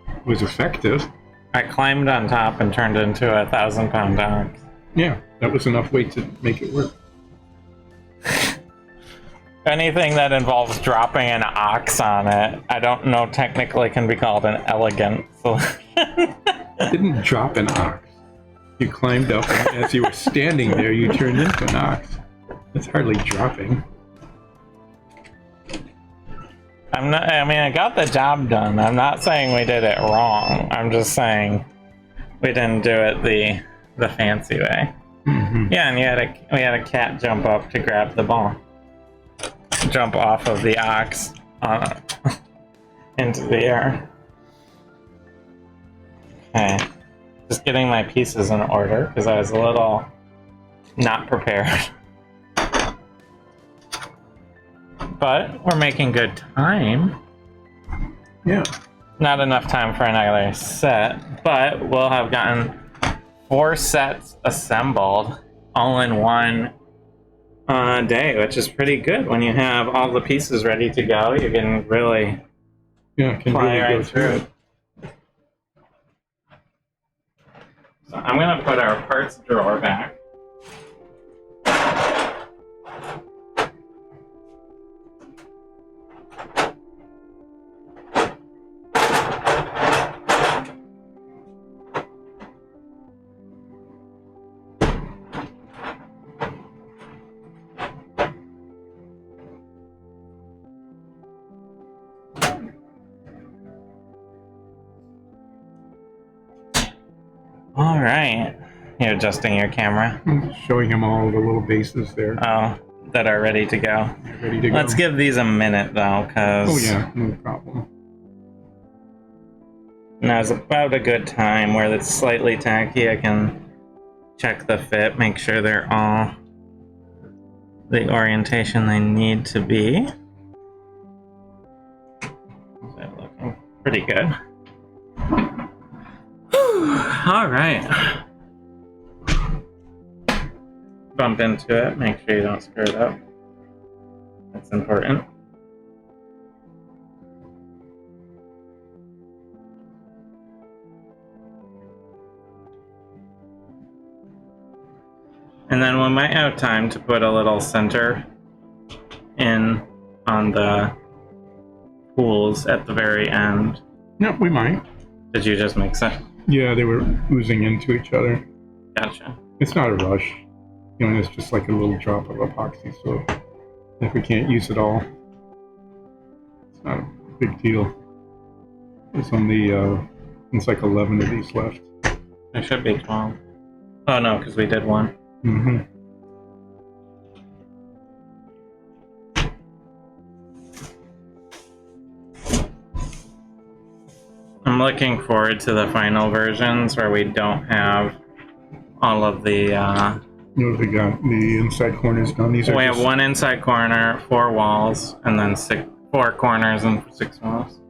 It was effective. I climbed on top and turned into a 1,000-pound ox. Yeah, that was enough weight to make it work. Anything that involves dropping an ox on it, I don't know technically can be called an elegant solution. You didn't drop an ox. You climbed up, and as you were standing there, you turned into an ox. That's hardly dropping. I got the job done. I'm not saying we did it wrong. I'm just saying we didn't do it the fancy way. Mm-hmm. Yeah, and we had a cat jump up to grab the ball. Jump off of the ox into the air. Okay. Just getting my pieces in order because I was a little not prepared. But we're making good time. Yeah. Not enough time for another set, but we'll have gotten 4 sets assembled all in one day, which is pretty good. When you have all the pieces ready to go, you can really fly right through it. So I'm going to put our parts drawer back. All right. You're adjusting your camera. I'm showing him all the little bases there. Oh, that are ready to go. Ready to go. Let's give these a minute though, because oh yeah, no problem. Now is about a good time where it's slightly tacky. I can check the fit, make sure they're all the orientation they need to be. They're looking pretty good. All right. Bump into it, make sure you don't screw it up. That's important. And then we might have time to put a little center in on the pools at the very end. Yep, we might. Did you just mix it? Yeah, they were oozing into each other. Gotcha. It's not a rush. You know, it's just like a little drop of epoxy, so if we can't use it all, it's not a big deal. There's only, it's like 11 of these left. There should be 12. Oh no, because we did one. Mm-hmm. I'm looking forward to the final versions where we don't have all of the You know, they got the inside corners done. These are we just, have one inside corner, 4 walls, and then 4 corners and 6 walls.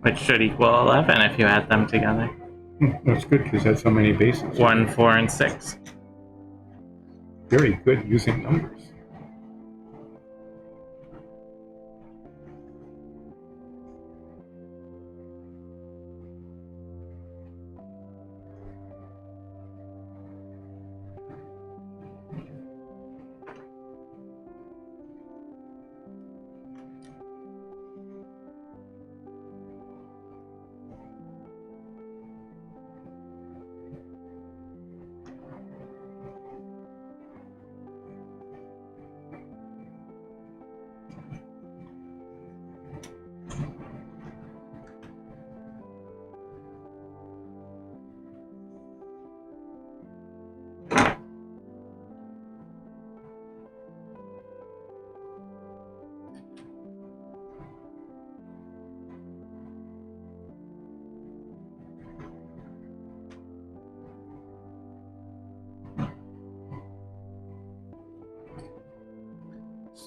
Which should equal 11 if you add them together. That's good because that's how many bases. 1, 4, and 6. Very good using numbers.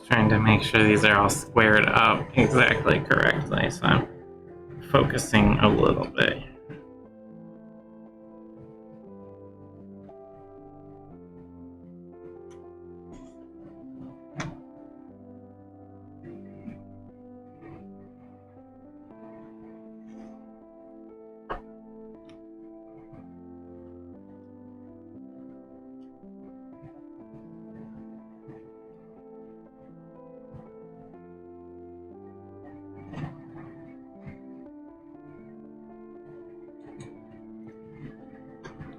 Trying to make sure these are all squared up exactly correctly, so I'm focusing a little bit.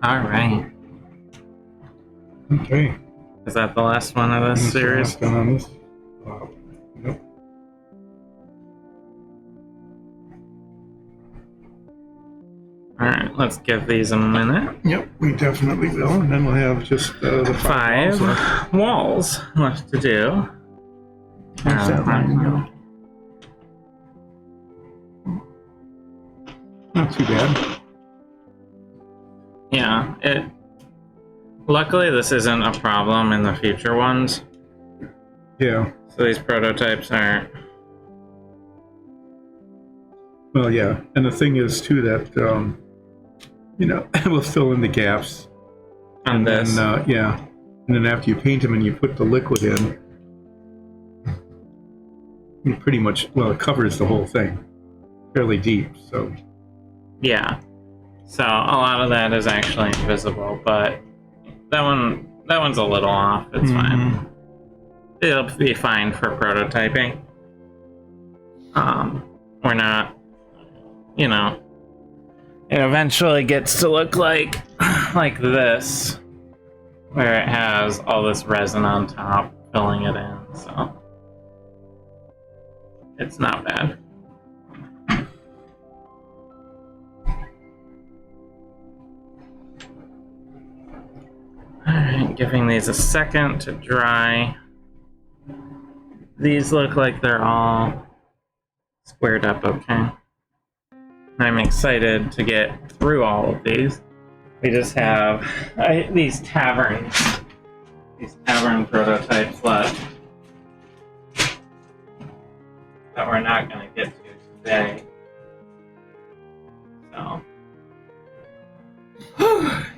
All right. Okay. Is that the last one of this series? Last one on this. Yep. All right, let's give these a minute. Yep, we definitely will. And then we'll have just the Five walls left to do. How's that line go? Not too bad. Yeah, luckily this isn't a problem in the future ones. Yeah. So these prototypes aren't. Well, yeah. And the thing is, too, that, we'll fill in the gaps. On this. Then, yeah. And then after you paint them and you put the liquid in, you pretty much, it covers the whole thing fairly deep, so. Yeah. So a lot of that is actually invisible, but that one's a little off. It's fine. It'll be fine for prototyping. We're not, it eventually gets to look like this, where it has all this resin on top filling it in, so it's not bad. Alright, giving these a second to dry. These look like they're all squared up okay. I'm excited to get through all of these. We just have these tavern prototypes left that we're not going to get to today. So,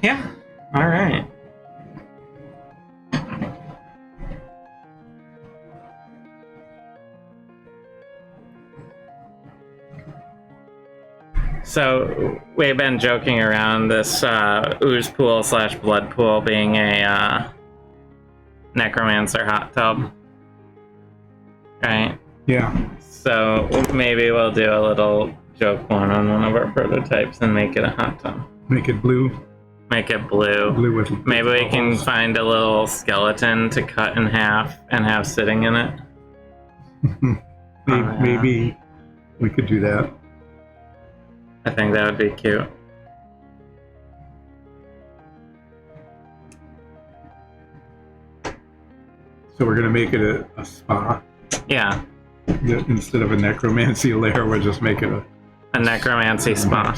yeah, all right. So we've been joking around this ooze pool / blood pool being a necromancer hot tub, right? Yeah. So maybe we'll do a little joke one on one of our prototypes and make it a hot tub. Make it blue. Make it blue. Blue with maybe we can find a little skeleton to cut in half and have sitting in it. Maybe we could do that. I think that would be cute. So we're going to make it a spa. Yeah. Instead of a necromancy lair, we'll just make it a necromancy spa.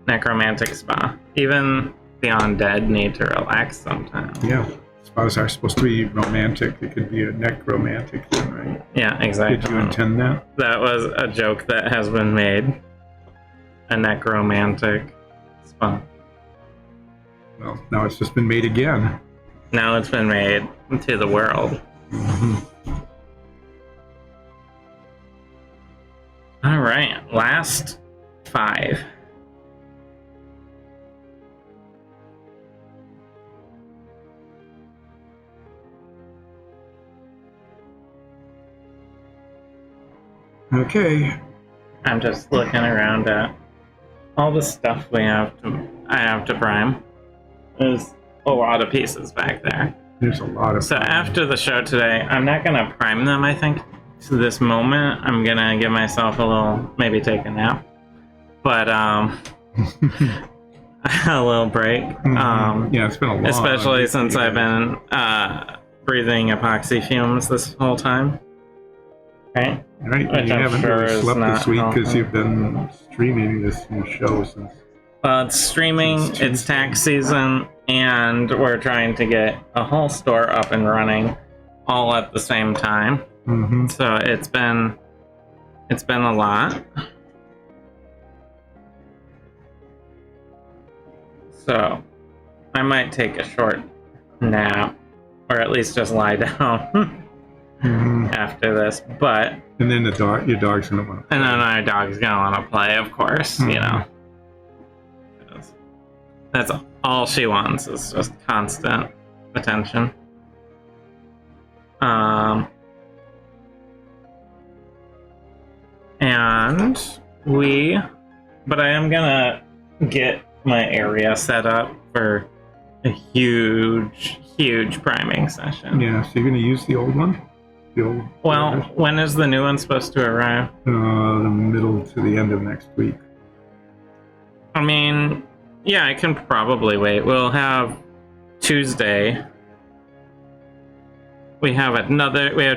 Necromantic spa. Even the undead need to relax sometimes. Yeah. Spas are supposed to be romantic. It could be a necromantic thing, right? Yeah, exactly. Did you intend that? That was a joke that has been made. A necromantic spa. Well, now it's just been made again. Now it's been made to the world. All right, last 5. Okay. I'm just looking around at all the stuff I have to prime. There's a lot of pieces back there. There's a lot of. So after the show today, I'm not gonna prime them, I think. To this moment, I'm gonna give myself a little, maybe take a nap. But a little break. Yeah, it's been a long. Especially since I've been breathing epoxy fumes this whole time. Right? Right, and you haven't really slept this week because you've been streaming this new show since. Well, it's streaming, it's tax season, and we're trying to get a whole store up and running all at the same time. So it's been a lot. So I might take a short nap, or at least just lie down. After this, but and then your dog's gonna want to play. And then our dog's gonna want to play, of course. That's all she wants is just constant attention. But I am gonna get my area set up for a huge priming session. Yeah, so you're going to use the old one? Well, when is the new one supposed to arrive? The middle to the end of next week. I mean, yeah, I can probably wait. We'll have Tuesday. We have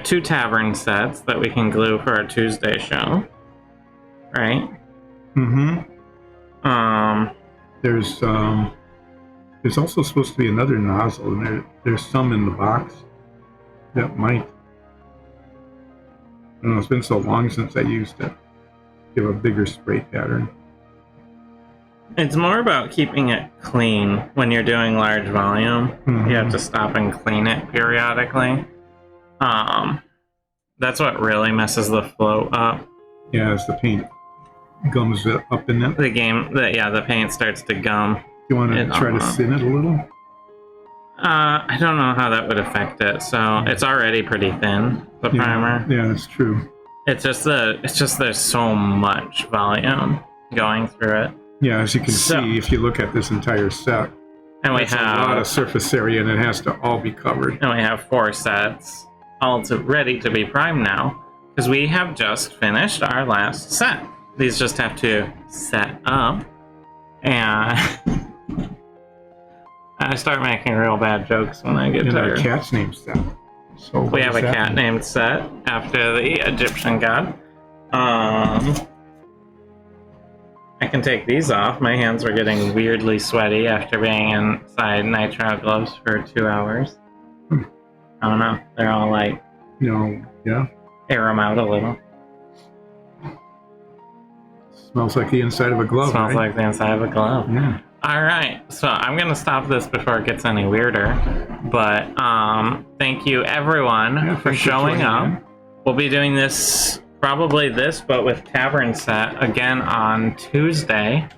2 tavern sets that we can glue for our Tuesday show. Right? Mm-hmm. There's also supposed to be another nozzle, and there's some in the box that might. I don't know, it's been so long since I used it. Give a bigger spray pattern. It's more about keeping it clean when you're doing large volume. Mm-hmm. You have to stop and clean it periodically. That's what really messes the flow up. Yeah, as the paint gums up in it. The paint starts to gum. You want to try to thin it a little? I don't know how that would affect it. So it's already pretty thin, the primer. Yeah, that's true. It's just there's so much volume going through it. Yeah, as you can see, if you look at this entire set, and we have a lot of surface area, and it has to all be covered. And we have 4 sets, all ready to be primed now, because we have just finished our last set. These just have to set up, and I start making real bad jokes when I get tired. Our cat's name set. So we have a cat named Set after the Egyptian god. I can take these off. My hands were getting weirdly sweaty after being inside nitrile gloves for 2 hours. I don't know. They're all like, yeah. Air them out a little. Smells like the inside of a glove. Smells like the inside of a glove. Yeah. All right. So I'm gonna stop this before it gets any weirder. But thank you everyone for showing up. We'll be doing this. Probably this, but with Tavern Set again on Tuesday.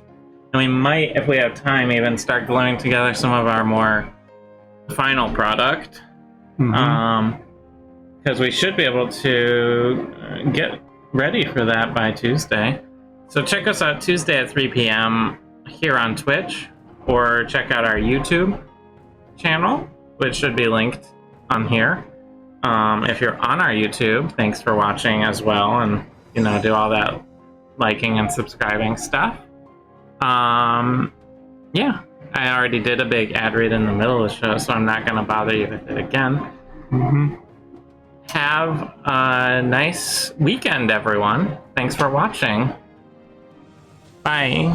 And we might, if we have time, even start gluing together some of our more final product. Because we should be able to get ready for that by Tuesday. So check us out Tuesday at 3 p.m. here on Twitch, or check out our YouTube channel, which should be linked on here. If you're on our YouTube, thanks for watching as well, and do all that liking and subscribing stuff. Yeah, I already did a big ad read in the middle of the show, so I'm not going to bother you with it again. Have a nice weekend, everyone. Thanks for watching. Bye.